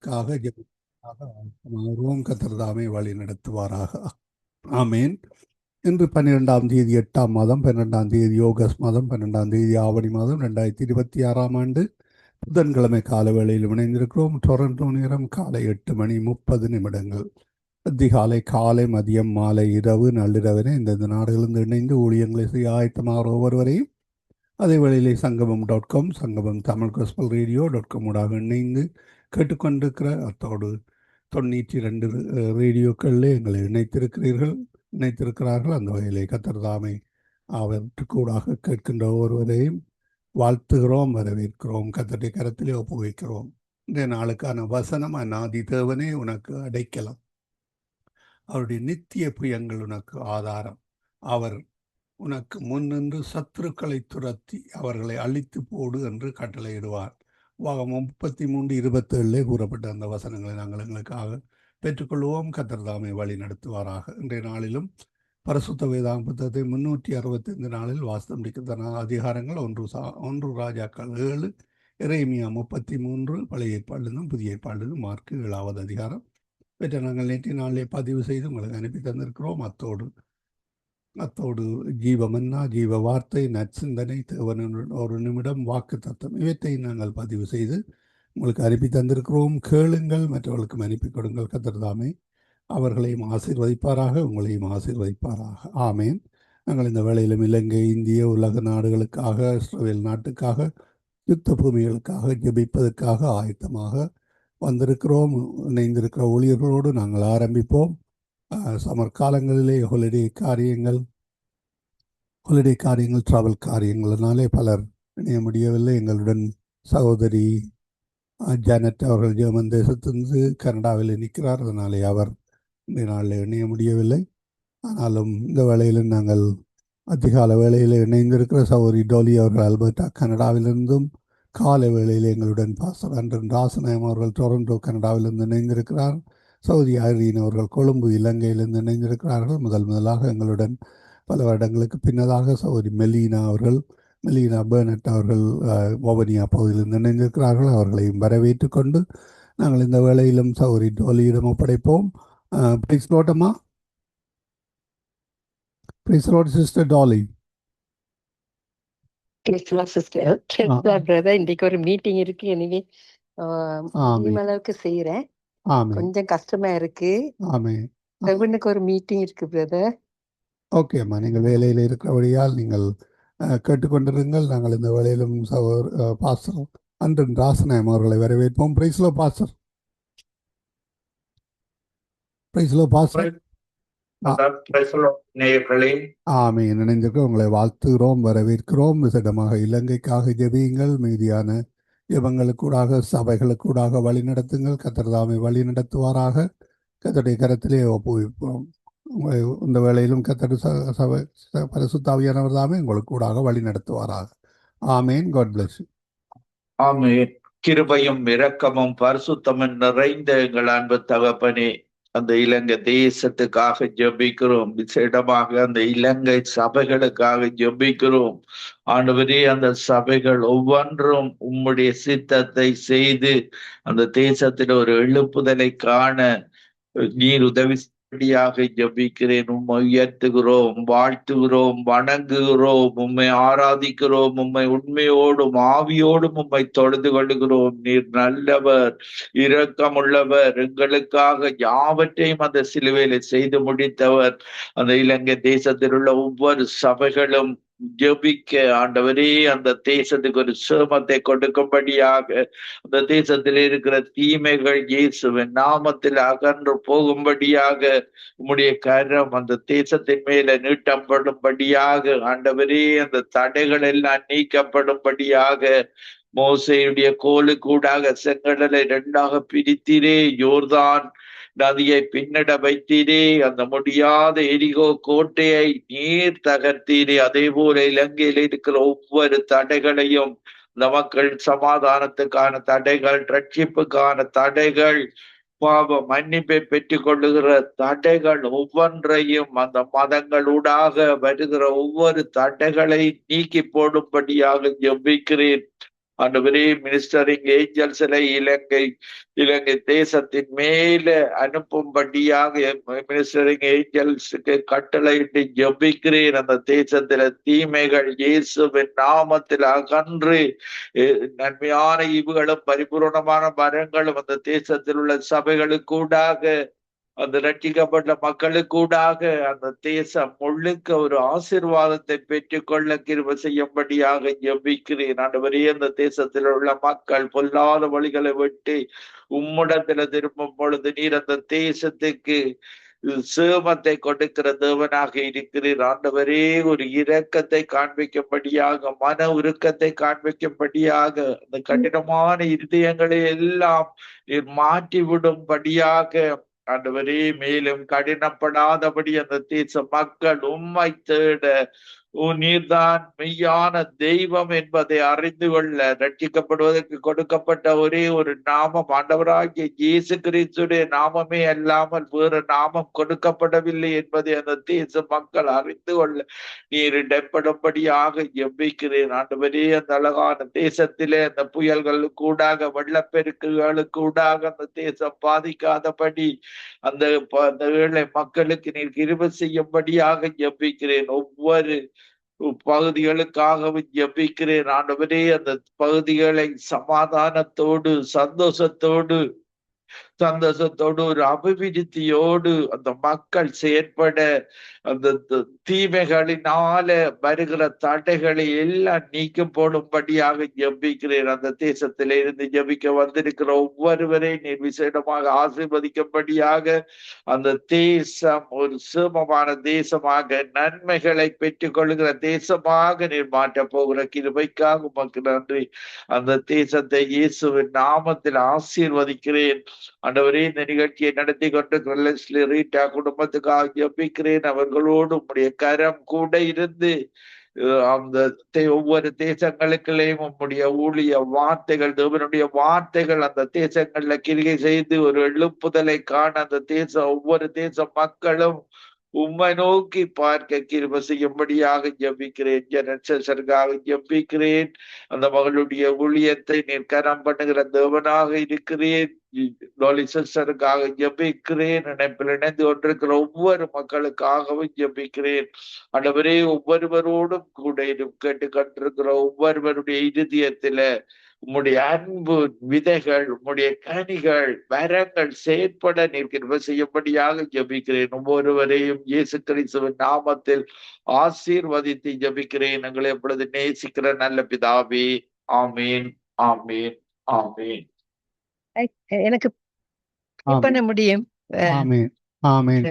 தேசங்களுக்காக ஜெபிப்போம். கர்த்தர் தாமே வழி நடத்துவாராக. ஆமேன். இன்று 12ஆம் தேதி 8ஆம் மாதம் 12ஆம் தேதி ஆகஸ்ட் மாதம் 12ஆம் தேதி ஆவணி மாதம் 2026ஆம் ஆண்டு புதன்கிழமை கால வேளையில் இணைந்திருக்கிறோம். டொரண்டோ நேரம் காலை 8:30. அதிகாலை, காலை, மதியம், மாலை, இரவு, நள்ளிரவினை இந்தந்த நாடுகளிலிருந்து இணைந்து ஊழியங்களை செய்ய ஆயத்தமாக ஒவ்வொருவரையும் அதே வேளையிலே சங்கமம் சங்கமம் தமிழ் கோஸ்பல் ரேடியோ.com ஊடாக இணைந்து கேட்டுக்கொண்டிருக்கிற அத்தோடு 92 ரேடியோக்களில் எங்களை இணைத்திருக்கிறார்கள். அந்த வகையிலே கர்த்தர் தாமே அவற்றுக்கூடாக கேட்கின்ற ஒவ்வொருவரையும் வாழ்த்துகிறோம், வரவேற்கிறோம், கர்த்தருடைய கரத்திலே ஒப்புவிக்கிறோம். இன்றைய நாளுக்கான வசனம், அநாதி தேவனே உனக்கு அடைக்கலம், அவருடைய நித்திய புயங்கள் உனக்கு ஆதாரம், அவர் உனக்கு முன்னின்று சத்துருக்களை துரத்தி அவர்களை அழித்து போடு என்று கட்டளையிடுவார். உபாகமம் 33:27 கூறப்பட்ட அந்த வசனங்களை நாங்கள் எங்களுக்காக பெற்றுக்கொள்வோம். கர்த்தர் தாமே வழி நடத்துவாராக. இன்றைய நாளிலும் பரிசுத்த வேதாகம புத்தகத்தை 365 நாளில் வாசித்து முடிக்கிற அதிகாரங்கள் 1 ராஜாக்கள் 7, எரேமியா 33, பழைய ஏற்பாடிலும் புதிய ஏற்பாடிலும் மார்க்கு 7வது அதிகாரம் பெற்ற நாங்கள் நேற்றைய நாளிலே பதிவு செய்து உங்களுக்கு அனுப்பி தந்திருக்கிறோம். அத்தோடு ஜீவமன்னா, ஜீவ வார்த்தை, நற்சிந்தனை, தேவனுடன் ஒரு நிமிடம், வாக்கு தத்தம், இவற்றை நாங்கள் பதிவு செய்து உங்களுக்கு அனுப்பி தந்திருக்கிறோம். கேளுங்கள், மற்றவர்களுக்கும் அனுப்பி கொடுங்கள். கர்த்தர் தாமே அவர்களையும் ஆசீர்வதிப்பாராக, உங்களையும் ஆசீர்வதிப்பாராக. ஆமேன். நாங்கள் இந்த வேளையிலும் இலங்கை, இந்திய, உலக நாடுகளுக்காக, இஸ்ரவேல் நாட்டுக்காக, யுத்த பூமிகளுக்காக ஜெபிப்பதற்காக ஆயத்தமாக வந்திருக்கிறோம். இணைந்திருக்கிற ஊழியர்களோடு நாங்கள் ஆரம்பிப்போம். சமர் காலங்களிலே ஹொலிடே காரியங்கள், ட்ராவல் காரியங்களினாலே பலர் இணைய முடியவில்லை. எங்களுடன் சகோதரி ஜானட் அவர்கள் ஜெர்மன் தேசத்திலிருந்து கனடாவில் நிற்கிறார். அதனாலே அவர் இந்த நாளில் இணைய முடியவில்லை. ஆனாலும் இந்த வேளையில் நாங்கள் அதிகால வேளையில் இணைந்திருக்கிற சகோதரி டோலி அவர்கள் அல்பர்டா கனடாவிலிருந்தும், காலை வேளையில் எங்களுடன் பாஸ்டர் அண்டன் ராசநாயம் அவர்கள் டொரண்டோ கனடாவிலிருந்து இணைந்திருக்கிறார். சவுதி ஐரீன் அவர்கள் கொழும்பு இலங்கையிலிருந்து இணைந்திருக்கிறார்கள். முதலாக எங்களுடன் பல வருடங்களுக்கு பின்னதாக சகோதரி மெலீனா பெர்னட் அவர்கள் ஓவனியா பகுதியிலிருந்து இணைந்திருக்கிறார்கள். அவர்களையும் வரவேற்று கொண்டு நாங்கள் இந்த வேளையிலும் சகோதரி டோலியிடம் ஒப்படைப்போம். பிரைஸ் லோட்டம்மா. Praise Lord sister Dolly. இன்னைக்கு ஒரு மீட்டிங் இருக்கு. எனவே அளவுக்கு செய்யறேன். கொஞ்சம் கஷ்டமா இருக்கு. ரெவனுக்கு ஒரு மீட்டிங் இருக்கு பிரதர். ஓகே அம்மா, நீங்கள் வேலையில் இருக்கிறபடியால் நீங்கள் கேட்டுக்கொண்டிருங்கள். நாங்கள் இந்த வேலையிலும் பாஸ்டர் அண்டன் ராசநாயம் அவர்களை வரவேற்போம். பிரைஸ்லோ பாஸ்டர். பிரைஸ்லோ பாஸ்டர். ஆமென். இணைந்திருக்க உங்களை வாழ்த்துகிறோம், வரவேற்கிறோம். விசேடமாக இலங்கைக்காக ஜெபியுங்கள். மீதியான ஜெபங்களுக்கூடாக, சபைகளுக்கூடாக வழி நடத்துங்கள். கர்த்தர் தாமே வழி நடத்துவாராக. கர்த்தருடைய கரத்திலே ஒப்புவிப்போம். இந்த வேளையிலும் கர்த்தர் சபை பரிசுத்த ஆவியானவர் தாமே உங்களுக்கு கூடாக வழி நடத்துவாராக. Amen. God bless you. Amen. கிருபையும் இரக்கமும் பரிசுத்தமும் நிறைந்த எங்கள் அன்பு தகப்பனே, அந்த இலங்கை தேசத்துக்காக ஜெபிக்கிறோம். விசேடமாக அந்த இலங்கை சபைகளுக்காக ஜெபிக்கிறோம். ஆண்டவரே, அந்த சபைகள் ஒவ்வொன்றும் உம்முடைய சித்தத்தை செய்து அந்த தேசத்தில் ஒரு எழுப்புதலை காண நீர் உதவி ஜெபிக்கிறேன். உம்மை உயர்த்துகிறோம், வாழ்த்துகிறோம், வணங்குகிறோம், உம்மை ஆராதிக்கிறோம், உம்மை உண்மையோடும் ஆவியோடும் உம்மை தொழுது கொள்ளுகிறோம். நீர் நல்லவர், இரக்கமுள்ளவர், எங்களுக்காக யாவற்றையும் அந்த சிலுவையில செய்து முடித்தவர். அந்த இலங்கை தேசத்தில் உள்ள ஒவ்வொரு சபைகளும் ஜெபிக்க ஆண்டவரே, அந்த தேசத்துக்கு ஒரு சேமத்தை கொடுக்கும்படியாக, அந்த தேசத்தில் இருக்கிற தீமைகள் இயேசுவின் நாமத்தில் அகன்று போகும்படியாக உம்முடைய கரம் அந்த தேசத்தின் மேல நீட்டப்படும்படியாக, ஆண்டவரே, அந்த தடைகள் எல்லாம் நீக்கப்படும்படியாக, மோசேயுடைய கோலுக்கூடாக செங்கடலை 2ஆக பிரித்தீரே, யோர்தான் நதியை பின்னட வைத்தீரே, அந்த முடியாத எரிகோ கோட்டையை நீர் தகர்த்தீரே. அதே போல இலங்கையில் இருக்கிற ஒவ்வொரு தடைகளையும், இந்த மக்கள் சமாதானத்துக்கான தடைகள், ரட்சிப்புக்கான தடைகள், பாவ மன்னிப்பை பெற்றுக் கொள்ளுகிற தடைகள் ஒவ்வொன்றையும், அந்த மதங்களூடாக வருகிற ஒவ்வொரு தடைகளை நீக்கி போடும்படியாக ஜெபிக்கிறேன். ஆண்டவரே, மினிஸ்டரிங் ஏஞ்சல்ஸ்ல இலங்கை தேசத்தின் மேல அனுப்பும்படியாக மினிஸ்டரிங் ஏஞ்சல்ஸுக்கு கட்டளையிட்டு ஜெபிக்கிறேன். அந்த தேசத்துல தீமைகள் இயேசுவின் நாமத்தில் அகன்று நன்மையான ஈவுகளும் பரிபூரணமான மரங்களும் அந்த தேசத்தில் உள்ள சபைகளுக்கூடாக, அந்த ரட்சிக்கப்பட்ட மக்களுக்கூடாக அந்த தேசம் முழுக்க ஒரு ஆசீர்வாதத்தை பெற்றுக்கொள்ள கிருபை செய்யும்படியாக ஜெபிக்கிறேன். ஆண்டவரே, அந்த தேசத்தில் உள்ள மக்கள் பொல்லாத வழிகளை விட்டு உம்மிடத்துல திரும்பும் பொழுது நீர் அந்த தேசத்துக்கு சேமத்தை கொடுக்கிற தேவனாக இருக்கிறீர். ஆண்டவரே, ஒரு இரக்கத்தை காண்பிக்கும்படியாக, மன உருக்கத்தை காண்பிக்கும்படியாக, அந்த கடினமான இருதயங்களை எல்லாம் நீர் மாற்றி விடும்படியாக ஆண்டவரே, மேலும் கடினப்படாதபடி அந்த தேச மக்கள் உம்மை தேட நீர்தான் மெய்யான தெய்வம் என்பதை அறிந்து கொள்ள ரட்சிக்கப்படுவதற்கு கொடுக்கப்பட்ட ஒரே ஒரு நாமம் ஆண்டவராகிய இயேசு கிறிஸ்துடைய நாமமே அல்லாமல் வேறு நாமம் கொடுக்கப்படவில்லை என்பதை அந்த தேச மக்கள் அறிந்து கொள்ள நீர் இடப்படும்படியாக ஜெபிக்கிறேன். ஆண்டவரே, அந்த அழகான தேசத்திலே அந்த புயல்களுக்கூடாக, வெள்ளப்பெருக்குகளுக்கூடாக அந்த தேசம் பாதிக்காதபடி அந்த ஏழை மக்களுக்கு நீர் கிருபை செய்யும்படியாக ஜெபிக்கிறேன். ஒவ்வொரு பகுதிகளுக்காகவும் ஜெபிக்கிறேன். ஆண்டவரே, அந்த பகுதிகளை சமாதானத்தோடு சந்தோஷத்தோடு ஒரு அபிவிருத்தியோடு அந்த மக்கள் செயற்பட, அந்த தீமைகளினால வருகிற தடைகளை எல்லாம் நீக்கம் போடும்படியாக ஜெபிக்கிறேன். அந்த தேசத்தில இருந்து ஜெபிக்க வந்திருக்கிற ஒவ்வொருவரையும் நீர் விசேடமாக ஆசீர்வதிக்கும்படியாக அந்த தேசம் ஒரு சேமமான தேசமாக, நன்மைகளை பெற்றுக் கொள்கிற தேசமாக நீர் மாற்ற போகிற கிருபைக்காக உமக்கு நன்றி. அந்த தேசத்தை இயேசுவின் நாமத்தில் ஆசீர்வதிக்கிறேன். ஆண்டவரே, இந்த நிகழ்ச்சியை நடத்தி கொண்டு ரீட்டா குடும்பத்துக்காக ஜெபிக்கிறேன். அவர்களோடு உம்முடைய கரம் கூட இருந்து அந்த ஒவ்வொரு தேசங்களுக்குள்ளேயும் உம்முடைய ஊழிய வார்த்தைகள், தேவனுடைய வார்த்தைகள் அந்த தேசங்கள்ல கிரிகை செய்து ஒரு எழுப்புதலை காண அந்த ஒவ்வொரு தேச மக்களும் உம்மை நோக்கி பார்க்க கிருபை செய்யும்படியாக ஜெபிக்கிறேன். ஜனசர்காக ஜெபிக்கிறேன். அந்த மகளுடைய ஊழியத்தை நீர் கரம் பண்ணுகிற தேவனாக இருக்கிறேன். சிஸ்டருக்காக ஜெபிக்கிறேன். இணைப்பில் இணைந்து கொண்டிருக்கிற ஒவ்வொரு மக்களுக்காகவும் ஜெபிக்கிறேன். ஆண்டவரே, ஒவ்வொருவரோடும் கூட கேட்டுக்கொண்டிருக்கிற ஒவ்வொருவருடைய இருதயத்தில உம்முடைய அன்பு விதைகள், உம்முடைய கனிகள், வரங்கள் செயற்பட நீர் கிருபை செய்யும்படியாக ஜெபிக்கிறேன். ஒவ்வொருவரையும் இயேசு கிறிஸ்துவின் நாமத்தில் ஆசீர்வதித்து ஜெபிக்கிறேன். எங்களை எப்பொழுது நேசிக்கிற நல்ல பிதாவே, ஆமீன், ஆமீன், ஆமீன். எனக்கு பண்ண முடியும். ஆமீன், ஆமீன்.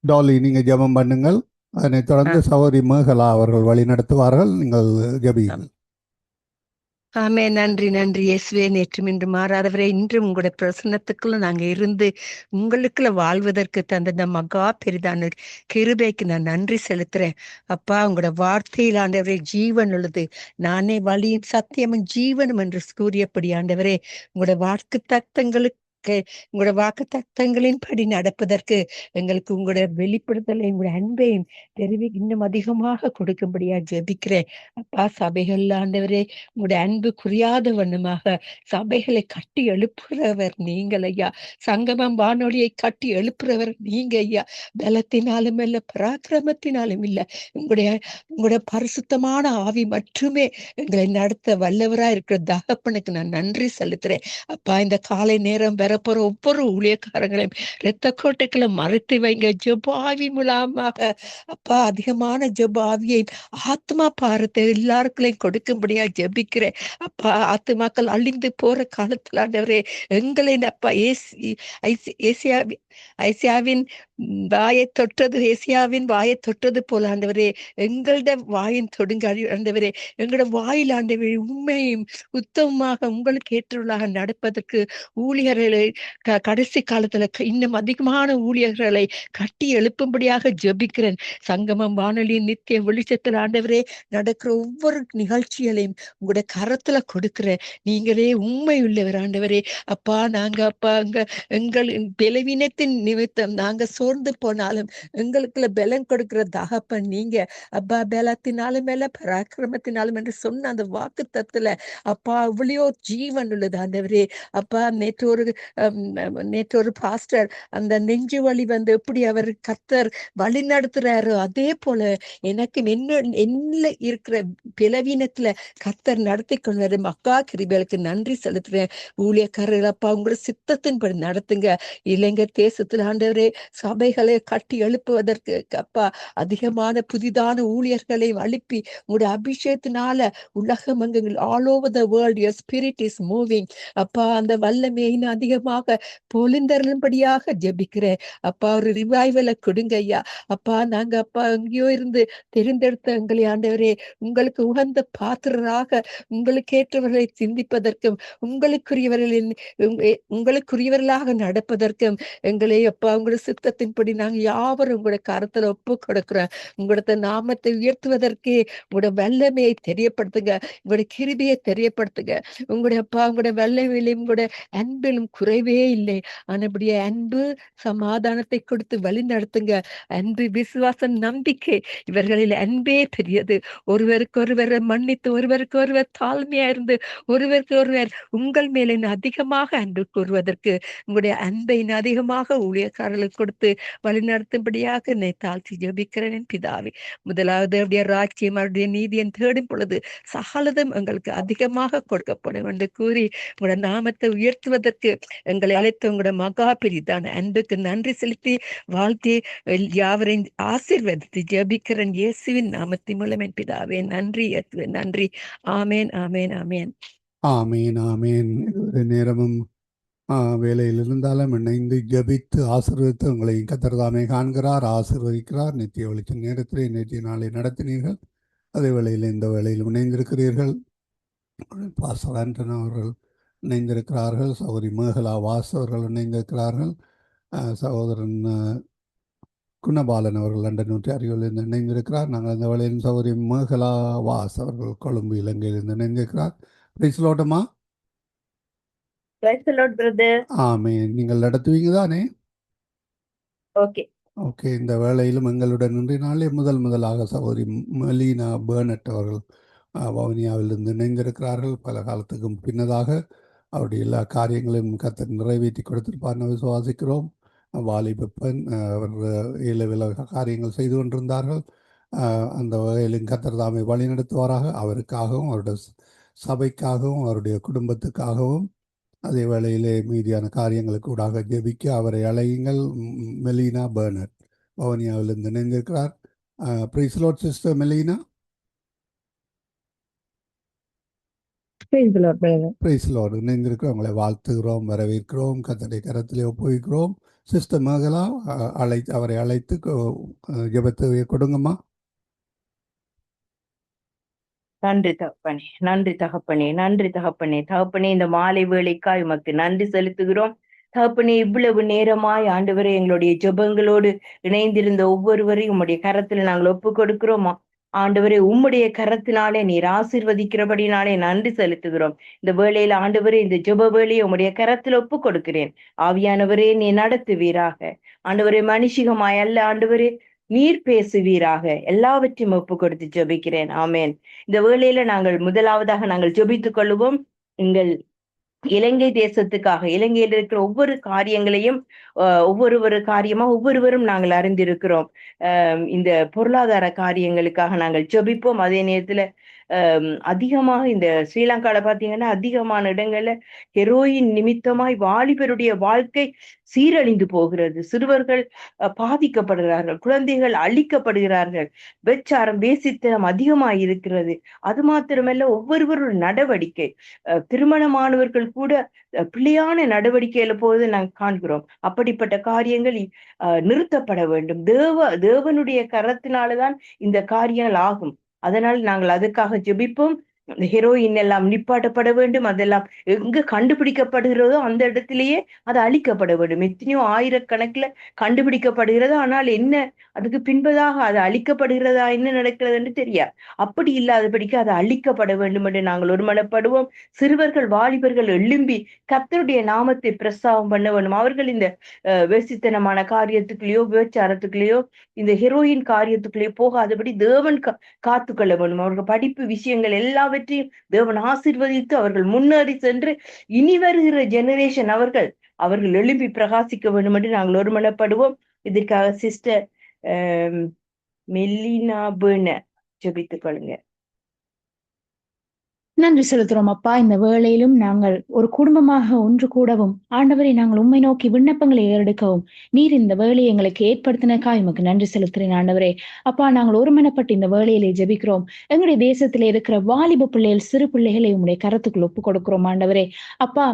டாலி, நீங்க ஜெபம் பண்ணுங்கள். அதனை தொடர்ந்து சகோதரி மேகலா அவர்கள் வழி நடத்துவார்கள். நீங்கள் ஜெபியுங்கள். ஆமே. நன்றி, நன்றி இயேசுவே. நேற்றும் இன்று மாறாதவரே, இன்று உங்களுடைய பிரசன்னத்துக்குள்ள நாங்க இருந்து உங்களுக்குள்ள வாழ்வதற்கு தந்த இந்த மகா பெரிதான கிருபைக்கு நான் நன்றி செலுத்துறேன். அப்பா, உங்களோட வார்த்தையில் ஆண்டவரே ஜீவன் உள்ளது. நானே வழியும் சத்தியமும் ஜீவனும் என்று கூறியபடி ஆண்டவரே, உங்களோட வாக்கு தத்தங்களுக்கு உங்களோட வாக்கு தத்தங்களின் படி நடப்பதற்கு எங்களுக்கு உங்களுடைய வெளிப்படுத்தலை, உங்களுடைய அன்பையும் தெரிவி இன்னும் அதிகமாக கொடுக்கும்படியா ஜெபிக்கிறேன். அப்பா, சபைகள் ஆண்டவரே உங்களுடைய அன்பு குறியாத வண்ணமாக சபைகளை கட்டி எழுப்புறவர் நீங்கள் ஐயா. சங்கமம் வானொலியை கட்டி எழுப்புறவர் நீங்க ஐயா. பலத்தினாலும் இல்ல, பராக்கிரமத்தினாலும் இல்ல, உங்களுடைய பரிசுத்தமான ஆவி மட்டுமே எங்களை நடத்த வல்லவரா இருக்கிற தகப்பனுக்கு நான் நன்றி செலுத்துறேன். அப்பா, இந்த காலை நேரம் வரப்போற ஒவ்வொரு ஊழியக்காரங்களையும் இரத்த கோட்டைகளை மறைத்து வைங்க. ஜெபாவி மூலமாக அப்பா அதிகமான ஜெபாவியை ஆத்மா பாரத்தை எல்லாருக்குள்ளையும் கொடுக்கும்படியா ஜெபிக்கிறேன். அப்பா, ஆத்மாக்கள் அழிந்து போற காலத்துல ஆண்டவரே எங்களை அப்பா ஏசியாவின் வாயை தொட்டது, ஏசியாவின் வாயை தொட்டது போல ஆண்டவரே எங்களோட வாயின் தொடுங்க ஆண்டவரே. எங்களோட வாயில் ஆண்டவரே உண்மையும் உத்தமமாக உங்களுக்கு ஏற்றுள்ளாக நடப்பதற்கு ஊழியர்களை கடைசி காலத்துல இன்னும் அதிகமான ஊழியர்களை கட்டி எழுப்பும்படியாக ஜெபிக்கிறேன். சங்கமம் வானொலியின் நித்திய வெளிச்சத்தில் ஆண்டவரே நடக்கிற ஒவ்வொரு நிகழ்ச்சிகளையும் உங்களுடைய கரத்துல கொடுக்கிறேன். நீங்களே உண்மை உள்ளவர் ஆண்டவரே. அப்பா நாங்க அப்பா எங்கள் பலவீனத்தின் நிமித்தம் நாங்க சோர்ந்து போனாலும் எங்களுக்குள்ள பலம் கொடுக்கிற தகப்பன் நீங்க. அப்பா பலத்தினாலும் மேல பராக்கிரமத்தினாலும் என்று சொன்ன அந்த வாக்கு தத்துல அப்பா இவ்வளையோ ஜீவன் உள்ளது ஆண்டவரே. அப்பா நேற்று ஒரு பாஸ்டர் அந்த நெஞ்சு வலி வந்து எப்படி அவர் கர்த்தர் வழி நடத்துறாரோ அதே போல எனக்கு என்ன இருக்கிற பலவீனத்துல கர்த்தர் நடத்தி கொள்வாரு. மக்கா கிருபைகளுக்கு நன்றி செலுத்துறேன். ஊழியக்காரர்கள் அப்பா உங்களோட சித்தத்தின்படி நடத்துங்க. இளைஞர் தேசத்துல ஆண்டவரே சபைகளை கட்டி எழுப்புவதற்கு அப்பா அதிகமான புதிதான ஊழியர்களை அழுப்பி உங்களுடைய அபிஷேகத்தினால உலகம் அங்கங்கள் all over the world your spirit is moving. அப்பா அந்த வல்லமையை இன்னும் அதிகமாக பொழிந்தருளும்படியாக ஜெபிக்கிறேன். அப்பா ஒரு ரிவைவலை கொடுங்க ஐயா. அப்பா நாங்க அப்பா எங்கேயோ இருந்து தெரிந்தெடுத்த எங்களை ஆண்டவரே உங்களுக்கு உகந்த பாத்திரராக உங்களுக்கு ஏற்றவர்களை சிந்திப்பதற்கும் உங்களுக்குரியவர்களாக நடப்பதற்கும் எங்களை அப்பா உங்களுடைய சித்தத்தின்படி நாங்க யாவரும் உங்களுடைய கரத்துல ஒப்பு கொடுக்கிறோம். உங்களோட நாமத்தை உயர்த்துவதற்கே உங்களோட வல்லமையை தெரியப்படுத்துங்க. உங்களுடைய கிருபையை தெரியப்படுத்துங்க. உங்களுடைய அப்பா உங்களுடைய வல்லமையிலும் உங்களுடைய அன்பிலும் குறைவே இல்லை. ஆனபடிய அன்பு சமாதானத்தை கொடுத்து வழி நடத்துங்க. அன்பு விசுவாசம் நம்பிக்கை இவர்களில் அன்பே பெரியது. ஒருவருக்கொருவர் மன்னித்து ஒருவருக்கொருவர் தாழ்மையா இருந்து ஒருவருக்கு ஒருவர் உங்கள் மேல அதிகமாக அன்பு கூறுவதற்கு உங்களுடைய அன்பை அதிகமாக ஊழியக்காரர்களுக்கு கொடுத்து வழி நடத்தும்படியாக என்னை தாழ்த்தி ஜெபிக்கிறேன் பிதாவே. முதலாவது அப்படியே ராஜ்யம் அவருடைய நீதியை தேடும் பொழுது சகலதும் எங்களுக்கு அதிகமாக கொடுக்கப்படும் என்று கூறி உங்களோட நாமத்தை உயர்த்துவதற்கு எங்களை அழைத்த உங்களோட மகா பெரிதான அன்புக்கு நன்றி செலுத்தி வாழ்த்தி யாவரையும் ஆசீர்வதித்து ஜெபிக்கிறேன் இயேசுவின் நாமத்தின் மூலம் என் பிதாவே. நன்றி நன்றி. ஆமேன் ஆமேன் ஆமேன் ஆமீன் ஆமீன். இதுவரை நேரமும் வேலையில் இருந்தாலும் இணைந்து ஜபித்து ஆசீர்வதித்து உங்களை கர்த்தர் தாமே காண்கிறார், ஆசீர்வதிக்கிறார். நித்திய வெளிச்ச நேரத்திலே நேற்றைய நாளை நடத்தினீர்கள். அதே வேளையில் இந்த வேளையில் இணைந்திருக்கிறீர்கள். பாஸ்டர் ஆண்டன் அவர்கள் இணைந்திருக்கிறார்கள். சகோதரி மேகலா வாஸ் அவர்கள் இணைந்திருக்கிறார்கள். சகோதரன் குணபாலன் அவர்கள் லண்டன் ஒன்றியாரிலிருந்து இணைந்திருக்கிறார். நாங்கள் அந்த வேளையில் சகோதரி மேகலா வாஸ் அவர்கள் கொழும்பு இலங்கையிலிருந்து இணைந்திருக்கிறார். பிரைஸ்லோட்டமா ஆமேன். நீங்கள் நடத்துவீங்க தானே? ஓகே. இந்த வேளையிலும் எங்களுடன் இன்றைய நாளே முதலாக சகோதரி மெலினா பெர்னட் அவர்கள் வவுனியாவிலிருந்து இணைந்திருக்கிறார்கள். பல காலத்துக்கும் பின்னதாக அவருடைய எல்லா காரியங்களையும் கர்த்தர் நிறைவேற்றி கொடுத்திருப்பார்னு விசுவாசிக்கிறோம். வாலிபப்பன் அவர் ஏழு காரியங்கள் செய்து கொண்டிருந்தார்கள். அந்த வகையிலும் கர்த்தர் தாமே வழி நடத்துவாராக. அவருக்காகவும் அவருடைய சபைக்காகவும் அவருடைய குடும்பத்துக்காகவும் அதே வேளையிலே மீதியான காரியங்களுக்கு ஊடாக ஜெபிக்க அவரை அழையுங்கள். மெலினா பெர்னட் வவுனியாவிலிருந்து இணைந்திருக்கிறார். Praise Lord sister Melina. Praise Lord. இணைந்திருக்கிறோம். உங்களை வாழ்த்துகிறோம், வரவேற்கிறோம், கர்த்தருடைய கரத்திலே ஒப்புவிக்கிறோம். சிஸ்டர் மேகலா அவரை அழைத்து ஜெபத்தை கொடுங்கம்மா. நன்றி தகப்பனே, நன்றி தகப்பனே, நன்றி தகப்பனே. தகப்பனே இந்த மாலை வேளைக்காய் உமக்கு நன்றி செலுத்துகிறோம் தகப்பனே. இவ்வளவு நேரமாய் ஆண்டவரே எங்களுடைய ஜெபங்களோடு இணைந்திருந்த ஒவ்வொருவரையும் உம்முடைய கரத்தில் நாங்கள் ஒப்பு கொடுக்கிறோம் ஆண்டவரே. உம்முடைய கரத்தினாலே நீர் ஆசீர்வதிக்கிறபடினாலே நன்றி செலுத்துகிறோம். இந்த வேளையில ஆண்டவரே இந்த ஜெப வேளையை உம்முடைய கரத்தில் ஒப்பு கொடுக்கிறேன். ஆவியானவரே நீ நடத்துவீராக ஆண்டவரே. மனுஷிகமாய் அல்ல ஆண்டவரே, நீர் பேசுவீராக. எல்லாவற்றையும் ஒப்பு கொடுத்து ஜெபிக்கிறேன். ஆமேன். இந்த வேளையில முதலாவதாக நாங்கள் ஜெபித்துக் கொள்வோம். எங்கள் இலங்கை தேசத்துக்காக, இலங்கையில் இருக்கிற ஒவ்வொரு காரியங்களையும் ஒவ்வொருவரும் நாங்கள் அறிந்திருக்கிறோம். இந்த பொருளாதார காரியங்களுக்காக நாங்கள் ஜெபிப்போம். அதே நேரத்துல அதிகமாக இந்த ஸ்ரீலங்கால பாத்தீங்கன்னா அதிகமான இடங்கள்ல ஹெரோயின் நிமித்தமாய் வாலிபருடைய வாழ்க்கை சீரழிந்து போகிறது. சிறுவர்கள் பாதிக்கப்படுகிறார்கள், குழந்தைகள் அழிக்கப்படுகிறார்கள், வெச்சாரம் வேசித்தனம் அதிகமாய் இருக்கிறது. அது மாத்திரமல்ல ஒவ்வொருவரோட நடவடிக்கை, திருமணமானவர்கள் கூட பிள்ளையான நடவடிக்கையில போது நாங்கள் காண்கிறோம். அப்படிப்பட்ட காரியங்கள் நிறுத்தப்பட வேண்டும். தேவனுடைய கரத்தினாலதான் இந்த காரியங்கள் ஆகும். அதனால் நாங்கள் அதுக்காக ஜெபிப்போம். அந்த ஹெரோயின் எல்லாம் நிப்பாட்டப்பட வேண்டும். அதெல்லாம் எங்க கண்டுபிடிக்கப்படுகிறதோ அந்த இடத்திலேயே அது அழிக்கப்பட வேண்டும். எத்தனையோ ஆயிரக்கணக்கில் கண்டுபிடிக்கப்படுகிறது. ஆனால் என்ன அதுக்கு பின்பதாக அது அழிக்கப்படுகிறதா, என்ன நடக்கிறது என்று தெரியாது. அப்படி இல்லாதபடிக்கு அது அழிக்கப்பட வேண்டும் என்று நாங்கள் ஒருமனப்படுவோம். சிறுவர்கள் வாலிபர்கள் எழும்பி கர்த்தருடைய நாமத்தை பிரஸ்தாபம் பண்ண வேண்டும். அவர்கள் இந்த வேசித்தனமான காரியத்துக்குள்ளேயோ விபச்சாரத்துக்குள்ளேயோ இந்த ஹெரோயின் காரியத்துக்குள்ளேயோ போகாதபடி தேவன் காத்துக்கொள்ள வேண்டும். அவர்கள் படிப்பு விஷயங்கள் எல்லாவற்றையும் தேவன் ஆசீர்வதித்து அவர்கள் முன்னேறி சென்று இனி வருகிற ஜெனரேஷன் அவர்கள் எழும்பி பிரகாசிக்க வேண்டும் என்று நாங்கள் ஒருமனப்படுவோம். இதற்காக சிஸ்டர் மெல்லினா பேர்ன ஜெபித்துக் கொள்ளுங்க. நன்றி செலுத்துறோம் அப்பா. இந்த வேளையிலும் நாங்கள் ஒரு குடும்பமாக ஒன்று கூடவும் ஆண்டவரை நாங்கள் உண்மை நோக்கி விண்ணப்பங்களை ஏறெடுக்கவும் நீர் இந்த வேலையை எங்களுக்கு ஏற்படுத்தினக்காக எமக்கு நன்றி செலுத்துறேன் ஆண்டவரே. அப்பா, நாங்கள் ஒருமனப்பட்டு இந்த வேலையிலே ஜெபிக்கிறோம். எங்களுடைய தேசத்திலே இருக்கிற வாலிப பிள்ளைகள், சிறு பிள்ளைகளை உங்களுடைய கரத்துக்குள் ஒப்புக் கொடுக்கிறோம் ஆண்டவரே. அப்பா,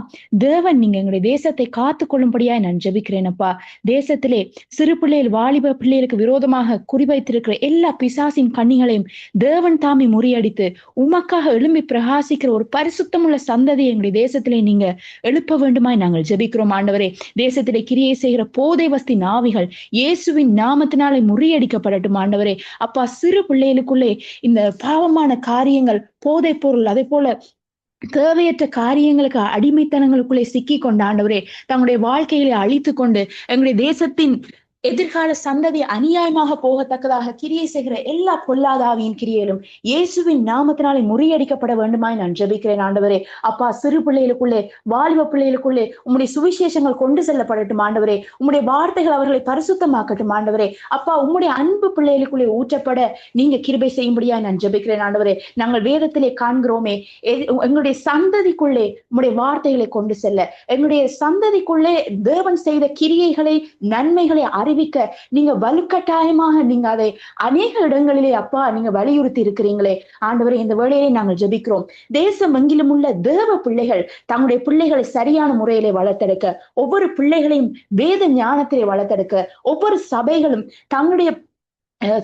தேவன் நீங்க எங்களுடைய தேசத்தை காத்து கொள்ளும்படியாய் நான் ஜெபிக்கிறேன் அப்பா. தேசத்திலே சிறு பிள்ளைகள், வாலிப பிள்ளைகளுக்கு விரோதமாக குறிவைத்திருக்கிற எல்லா பிசாசின் கண்ணிகளையும் தேவன் தாமே முறியடித்து உமக்காக எழும்பி பிரகாசிக்கிற ஒரு பரிசுத்தமுள்ள சந்ததியை எங்களுடைய தேசத்திலே நீங்க எழுப்ப வேண்டுமாய் நாங்கள் ஜெபிக்கிறோம் ஆண்டவரே. தேசத்திலே கிரியை செய்கிற போதை வஸ்தி நாவிகள் இயேசுவின் நாமத்தினாலே முறியடிக்கப்படட்டும் ஆண்டவரே. அப்பா, சிறு பிள்ளைகளுக்குள்ளே இந்த பாவமான காரியங்கள், போதை பொருள், அதே போல தேவையற்ற காரியங்களுக்கு அடிமைத்தனங்களுக்குள்ளே சிக்கி கொண்ட ஆண்டவரே தங்களுடைய வாழ்க்கைகளை அழித்து கொண்டு எங்களுடைய தேசத்தின் எதிர்கால சந்ததி அநியாயமாக போகத்தக்கதாக கிரியை செய்கிற எல்லா பொல்லாதாவியின் கிரியைகளும் இயேசுவின் நாமத்தினாலே முறியடிக்கப்பட வேண்டுமாய் நான் ஜெபிக்கிறேன் ஆண்டவரே. அப்பா, சிறு பிள்ளைகளுக்குள்ளே, வாலிப பிள்ளைகளுக்குள்ளே உம்முடைய சுவிசேஷங்கள் கொண்டு செல்லப்படட்டும் ஆண்டவரே. உம்முடைய வார்த்தைகள் அவர்களை பரிசுத்தமாக்கட்டும் ஆண்டவரே. அப்பா, உம்முடைய அன்பு பிள்ளைகளுக்குள்ளே ஊற்றப்பட நீங்க கிருபை செய்யும்படியா நான் ஜெபிக்கிறேன் ஆண்டவரே. நாங்கள் வேதத்திலே காண்கிறோமே, எங்களுடைய சந்ததிக்குள்ளே உம்முடைய வார்த்தைகளை கொண்டு செல்ல, எங்களுடைய சந்ததிக்குள்ளே தேவன் செய்த கிரியைகளை, நன்மைகளை அறிவிக்க நீங்க வலுக்கட்டாயமாக நீங்க அதை அநேக இடங்களிலே அப்பா நீங்க வலியுறுத்தி இருக்கிறீங்களே ஆண்டவரே. இந்த வேளையிலே நாங்கள் ஜெபிக்கிறோம். தேசம் எங்கிலும் உள்ள தேவ பிள்ளைகள் தங்களுடைய பிள்ளைகளை சரியான முறையிலே வளர்த்தெடுக்க, ஒவ்வொரு பிள்ளைகளையும் வேத ஞானத்திலே வளர்த்தெடுக்க, ஒவ்வொரு சபைகளும் தங்களுடைய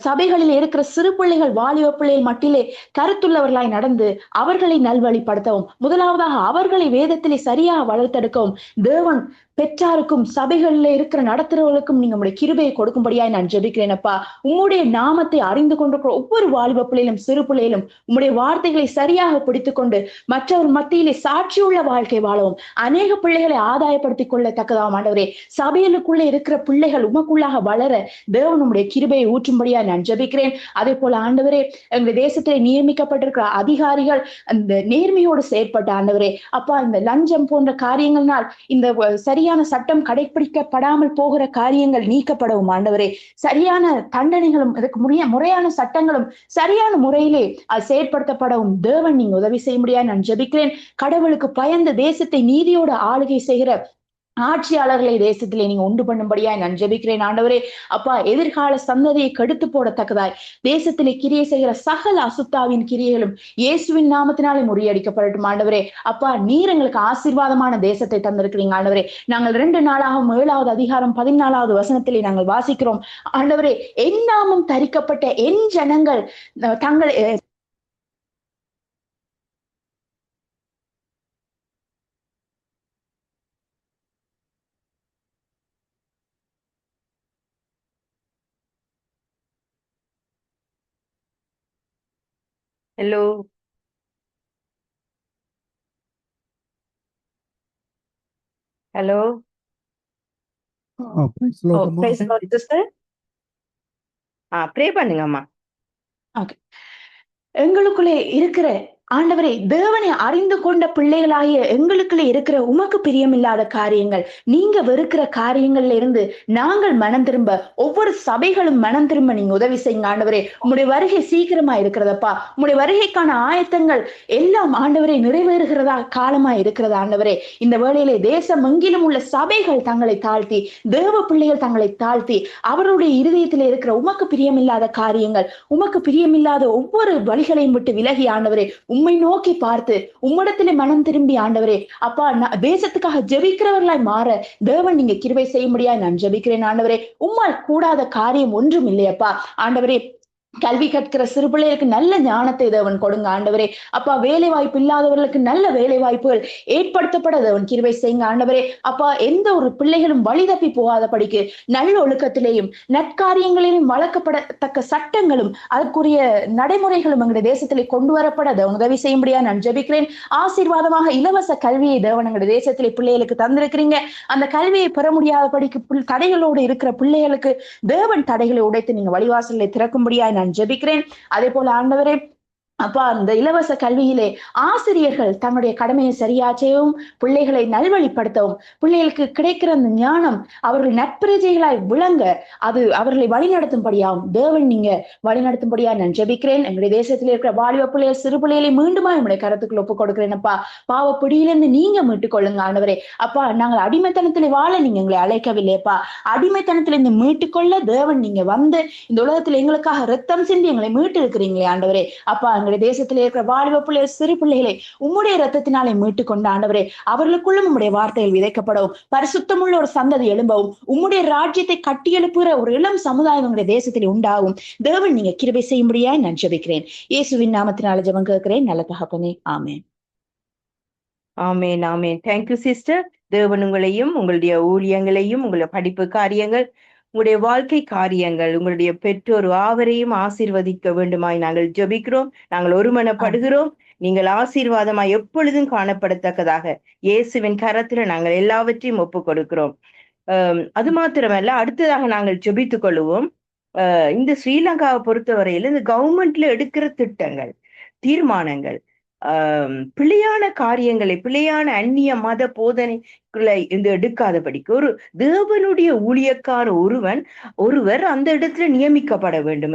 சபைகளில் இருக்கிற சிறு பிள்ளைகள், வாலிப பிள்ளைகள் மட்டிலே கருத்துள்ளவர்களாய் நடந்து அவர்களை நல்வழிப்படுத்தவும், முதலாவதாக அவர்களை வேதத்திலே சரியாக வளர்த்தெடுக்கவும் தேவன் பெற்றாருக்கும் சபைகளில் இருக்கிற நடத்துறவர்களுக்கும் நீங்க உங்களுடைய கிருபையை கொடுக்கும்படியாய் நான் ஜெபிக்கிறேன் அப்பா. உங்களுடைய நாமத்தை அறிந்து கொண்டிருக்கிற ஒவ்வொரு வாலிப பிள்ளையிலும் சிறு பிள்ளையிலும் உங்களுடைய வார்த்தைகளை சரியாக பிடித்துக் கொண்டு மற்றவர் மத்தியிலே சாட்சியுள்ள வாழ்க்கை வாழவும், அநேக பிள்ளைகளை ஆதாயப்படுத்திக் கொள்ளத்தக்கதாகும் ஆண்டவரே. சபைகளுக்குள்ளே இருக்கிற பிள்ளைகள் உமக்குள்ளாக வளர தேவன் உங்களுடைய கிருபையை ஊற்றும்படியா நான் ஜெபிக்கிறேன். அதே போல ஆண்டவரே, எங்களுடைய தேசத்திலே நியமிக்கப்பட்டிருக்கிற அதிகாரிகள் அந்த நேர்மையோடு செயற்பட்ட ஆண்டவரே அப்பா, இந்த லஞ்சம் போன்ற காரியங்கள்னால் இந்த சரியான சட்டம் கடைபிடிக்கப்படாமல் போகிற காரியங்கள் நீக்கப்படவும் ஆண்டவரே. சரியான தண்டனைகளும் அதுக்கு முறையான சட்டங்களும் சரியான முறையிலே அது செயற்படுத்தப்படவும் தேவன் நீங்க உதவி செய்ய முடியாது நான் ஜெபிக்கிறேன். கடவுளுக்கு பயந்து தேசத்தை நீதியோடு ஆளுகை செய்கிற ஆட்சியாளர்களை தேசத்திலே நீங்க உண்டு பண்ணும்படியாய் நான் ஜெபிக்கிறேன் ஆண்டவரே. அப்பா, எதிர்கால சந்ததியை கெடுத்து போடத்தக்கதாய் தேசத்திலே கிரியை செய்கிற சகல அசுத்தாவின் கிரியைகளும் இயேசுவின் நாமத்தினாலே முறியடிக்கப்படட்டும் ஆண்டவரே. அப்பா, நீர் எங்களுக்கு ஆசீர்வாதமான தேசத்தை தந்திருக்கிறீங்க ஆண்டவரே. நாங்கள் 2 நாளாகவும் 7வது அதிகாரம் 14வது வசனத்திலே நாங்கள் வாசிக்கிறோம் ஆண்டவரே, என் நாமம் தரிக்கப்பட்ட என் ஜனங்கள் தங்கள் hello hello praise the Lord, அம்மா. சிஸ்டர், ப்ரே பண்ணுங்க அம்மா. எங்களுக்குள்ளே இருக்கிற ஆண்டவரே, தேவனை அறிந்து கொண்ட பிள்ளைகளாகிய எங்களுக்குள்ளே இருக்கிற உமக்கு பிரியமில்லாத காரியங்கள், நீங்க வெறுக்கிற காரியங்கள்ல இருந்து நாங்கள் மனம் திரும்ப, ஒவ்வொரு சபைகளும் மனம் திரும்ப நீங்க உதவி செய்யுங்க ஆண்டவரே. உங்களுடைய வருகை சீக்கிரமா இருக்கிறதப்பா. உங்களுடைய வருகைக்கான ஆயத்தங்கள் எல்லாம் ஆண்டவரே நிறைவேறுகிறதா காலமா இருக்கிறதா ஆண்டவரே. இந்த வேளையிலே தேசம் எங்கிலும் உள்ள சபைகள் தங்களை தாழ்த்தி, தேவ பிள்ளைகள் தங்களை தாழ்த்தி, அவருடைய இருதயத்திலே இருக்கிற உமக்கு பிரியமில்லாத காரியங்கள், உமக்கு பிரியமில்லாத ஒவ்வொரு வழிகளையும் விட்டு விலகி ஆண்டவரே உம்மை நோக்கி பார்த்து உம்மிடத்திலே மனம் திரும்பி ஆண்டவரே அப்பா தேசத்துக்காக ஜெபிக்கிறவர்களாய் மாற தேவன் நீங்க கிருபை செய்ய முடியாது நான் ஜெபிக்கிறேன் ஆண்டவரே. உம்மால் கூடாத காரியம் ஒன்றும் இல்லையப்பா ஆண்டவரே. கல்வி கற்கிற சிறு பிள்ளைகளுக்கு நல்ல ஞானத்தை தேவன் கொடுங்க ஆண்டவரே. அப்பா, வேலை வாய்ப்பு இல்லாதவர்களுக்கு நல்ல வேலை வாய்ப்புகள் ஏற்படுத்தப்பட தேவன் கிருபை செய்யுங்க ஆண்டவரே. அப்பா, எந்த ஒரு பிள்ளைகளும் வழி தப்பி போகாதபடிக்கு நல்ல ஒழுக்கத்திலேயும் நற்காரியங்களிலும் வளர்க்கப்படத்தக்க சட்டங்களும் அதற்குரிய நடைமுறைகளும் எங்களுடைய தேசத்திலே கொண்டு வரப்பட தேவன் உதவி செய்யும்படியா நான் ஜெபிக்கிறேன். ஆசீர்வாதமாக இலவச கல்வியை தேவன் எங்களுடைய தேசத்திலே பிள்ளைகளுக்கு தந்திருக்கிறீங்க. அந்த கல்வியை பெற முடியாதபடிக்கு தடைகளோடு இருக்கிற பிள்ளைகளுக்கு தேவன் தடைகளை உடைத்து நீங்க வழிவாசலை திறக்கும்படியா நான் ஜெபிக்கிறேன். அதே போல ஆண்டவரே, அப்பா, அந்த இலவச கல்வியிலே ஆசிரியர்கள் தங்களுடைய கடமையை சரியா செய்யவும், பிள்ளைகளை நல்வழிப்படுத்தவும், பிள்ளைகளுக்கு கிடைக்கிற அந்த ஞானம் அவர்கள் நற்பிரஜைகளாய் விளங்க அது அவர்களை வழிநடத்தும்படியாகும் தேவன் நீங்க வழிநடத்தும்படியா நான் ஜெபிக்கிறேன். எங்களுடைய தேசத்தில் இருக்கிற வாலிப பிள்ளைகள் சிறு பிள்ளைகளை மீண்டுமா என்னுடைய கருத்துக்கள் ஒப்புக் கொடுக்கிறேன். அப்பா, பாவ பிடியிலிருந்து நீங்க மீட்டுக் கொள்ளுங்க ஆண்டவரே. அப்பா, நாங்கள் அடிமைத்தனத்திலே வாழ நீங்க எங்களை அழைக்கவில்லையப்பா. அடிமைத்தனத்திலிருந்து மீட்டுக்கொள்ள தேவன் நீங்க வந்து இந்த உலகத்தில் எங்களுக்காக ரத்தம் சிந்தி எங்களை மீட்டு இருக்கிறீங்களே ஆண்டவரே. அப்பா, தேசத்திலே இருக்கிற வாலிப பிள்ளைகள் சிறு பிள்ளைகளை உம்முடைய ரத்தத்தினாலே மீட்டுக் கொண்ட ஆண்டவரே, அவர்களுக்குள்ளும் உம்முடைய வார்த்தைகள் விதைக்கப்படவும், பரிசுத்தமுள்ள ஒரு சந்ததி எழும்பவும், உம்முடைய ராஜ்யத்தை கட்டி எழுப்புகிற ஒரு இளம் சமுதாயம் உங்களுடைய தேசத்தில் உண்டாகும் தேவன் நீங்க கிருபை செய்யும்படியாய் நான் ஜெபிக்கிறேன். இயேசுவின் நாமத்தினால ஜெபம் கேட்கிறேன் நல்ல தகப்பனே, ஆமென். ஆமேன், ஆமேன். Thank you sister. தேவன் உங்களையும் உங்களுடைய ஊழியங்களையும் உங்களுடைய படிப்பு காரியங்கள் உங்களுடைய வாழ்க்கை காரியங்கள் உங்களுடைய பெற்றோர் யாவரையும் ஆசீர்வதிக்க வேண்டுமாய் நாங்கள் ஜெபிக்கிறோம். நாங்கள் ஒருமனப்படுகிறோம். நீங்கள் ஆசீர்வாதமாய் எப்பொழுதும் காணப்படத்தக்கதாக இயேசுவின் கரத்துல நாங்கள் எல்லாவற்றையும் ஒப்புக் கொடுக்கிறோம். அது மாத்திரமல்ல, அடுத்ததாக நாங்கள் ஜெபித்துக் கொள்ளுவோம். இந்த ஸ்ரீலங்காவை பொறுத்தவரையில இந்த கவர்மெண்ட்ல எடுக்கிற திட்டங்கள், தீர்மானங்கள், பிழையான காரியங்களை, பிழையான அந்நிய மத போதனைகளை எடுக்காதபடிக்கு ஒரு தேவனுடைய ஊழியக்கார ஒருவர் அந்த இடத்துல நியமிக்கப்பட வேண்டும்.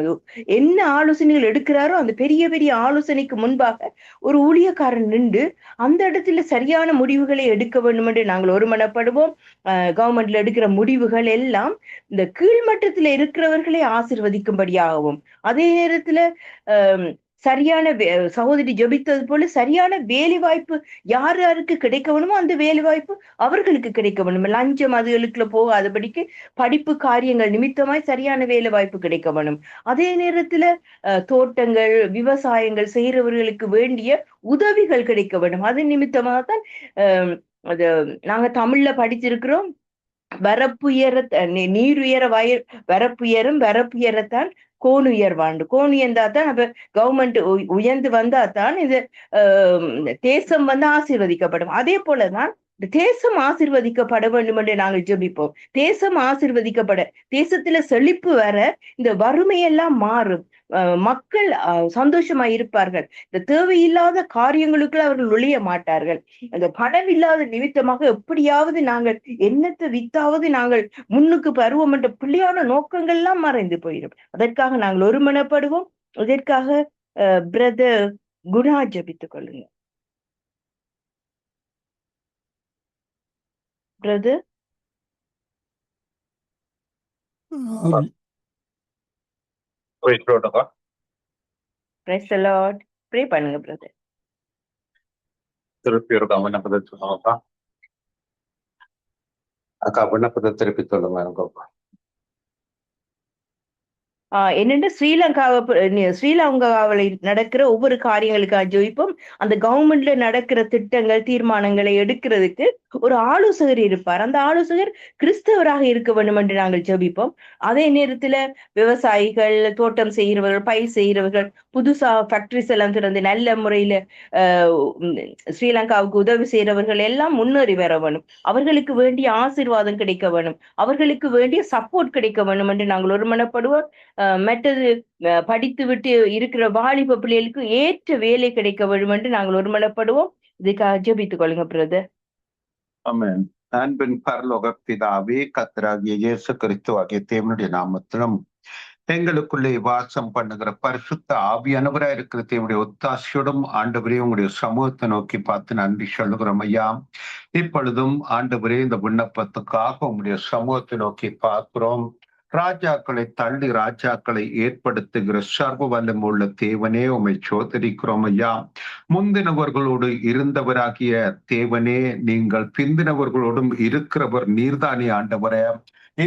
என்ன ஆலோசனைகள் எடுக்கிறாரோ அந்த பெரிய பெரிய ஆலோசனைக்கு முன்பாக ஒரு ஊழியக்காரன் நின்று அந்த இடத்துல சரியான முடிவுகளை எடுக்க வேண்டும் என்று நாங்கள் ஒருமனப்படுவோம். கவர்மெண்ட்ல எடுக்கிற முடிவுகள் எல்லாம் இந்த கீழ்மட்டத்துல இருக்கிறவர்களை ஆசீர்வதிக்கும்படியாகவும், அதே நேரத்துல சரியான சகோதரி ஜெபித்தது போல சரியான வேலை வாய்ப்பு யார் யாருக்கு கிடைக்க வேணுமோ அந்த வேலை வாய்ப்பு அவர்களுக்கு கிடைக்க வேணும். லஞ்சம் அதுகளுக்குள்ள போகாதபடிக்கு படிப்பு காரியங்கள் நிமித்தமாய் சரியான வேலை வாய்ப்பு கிடைக்க வேணும். அதே நேரத்துல தோட்டங்கள், விவசாயங்கள் செய்யறவர்களுக்கு வேண்டிய உதவிகள் கிடைக்க வேண்டும். அது நிமித்தமாகத்தான் அது நாங்க தமிழ்ல படிச்சிருக்கிறோம். வரப்புயர நீருயர வரப்புயரும் வரப்புயரத்தான் கோணுயர்வாண்டு. கோணுயர்ந்தாதான் அப்ப கவர்மெண்ட் உயர்ந்து வந்தாதான் இது தேசம் ஆசீர்வதிக்கப்படும். அதே போலதான் தேசம் ஆசீர்வதிக்கப்பட வேண்டும் என்று நாங்கள் ஜெபிப்போம். தேசம் ஆசீர்வதிக்கப்பட, தேசத்துல செழிப்பு வர இந்த வறுமையெல்லாம் மாறும், மக்கள் சந்தோஷமா இருப்பார்கள். இந்த தேவையில்லாத காரியங்களுக்குள்ள அவர்கள் நுழைய மாட்டார்கள். அந்த பணம் இல்லாத நிமித்தமாக எப்படியாவது நாங்கள் என்னத்தை வித்தாவது நாங்கள் முன்னுக்கு பருவம் என்ற பிள்ளையான நோக்கங்கள் எல்லாம் மறைந்து போயிடும். அதற்காக நாங்கள் ஒருமனப்படுவோம். இதற்காக பிரதர் குணா ஜெபித்துக் கொள்ளுங்க. Brother praise the Lord. Pray பண்ணுங்க பிரதர். திருப்பி ஒரு விண்ணப்பத்தை சொல்லுங்கப்பா. அக்கா விண்ணப்பத்தை திருப்பி சொல்லுங்க. என்னென்று ஸ்ரீலங்காவில் நடக்கிற ஒவ்வொரு காரியங்களுக்காக ஜெபிப்போம். அந்த கவர்மெண்ட்ல நடக்கிற திட்டங்கள், தீர்மானங்களை எடுக்கிறதுக்கு ஒரு ஆலோசகர் இருப்பார். அந்த ஆலோசகர் கிறிஸ்தவராக இருக்க வேண்டும் என்று நாங்கள் ஜெபிப்போம். அதே நேரத்துல விவசாயிகள், தோட்டம் செய்கிறவர்கள், பயிர் செய்கிறவர்கள், புதுசா ஃபேக்டரிஸ் எல்லாம் திறந்து நல்ல முறையில ஸ்ரீலங்காவுக்கு உதவி செய்கிறவர்கள் எல்லாம் முன்னேறி வர வேணும். அவர்களுக்கு வேண்டிய ஆசீர்வாதம் கிடைக்க வேணும், அவர்களுக்கு வேண்டிய சப்போர்ட் கிடைக்க வேணும் என்று நாங்கள் ஒருமனப்படுவோம். மற்றது படித்து விட்டு இருக்கிற வாலிப பிள்ளைகளுக்கு ஏற்ற வேலை கிடைக்க வேண்டும் என்று நாங்கள் ஒருமனப்படுவோம். இதுக்காக ஜெபித்துக் கொள்ளுங்க பிரதர். ஆமென். அன்பின் பரலோக பிதாவே, கர்த்தராகிய இயேசு கிறிஸ்துவாகிய தேவனுடைய நாமத்திலும் எங்களுக்குள்ளே வாசம் பண்ணுகிற பரிசுத்த ஆவியானவரா இருக்கிற தேவனுடைய ஒத்தாசையோடும் ஆண்டவரே உங்களுடைய சமூகத்தை நோக்கி பார்த்து நன்றி சொல்லுகிறோம் ஐயா. இப்பொழுதும் ஆண்டவரே இந்த விண்ணப்பத்துக்காக உங்களுடைய சமூகத்தை நோக்கி பார்க்கிறோம். ராஜாக்களை தள்ளி ராஜாக்களை ஏற்படுத்துகிற சர்வ வல்லமை உள்ள தேவனே உம்மை சோதரிக்கிறோம் ஐயா. முந்தினவர்களோடு இருந்தவராகிய தேவனே, நீங்கள் பிந்தினவர்களோடும் இருக்கிறவர் நீர்தானே ஆண்டவரே.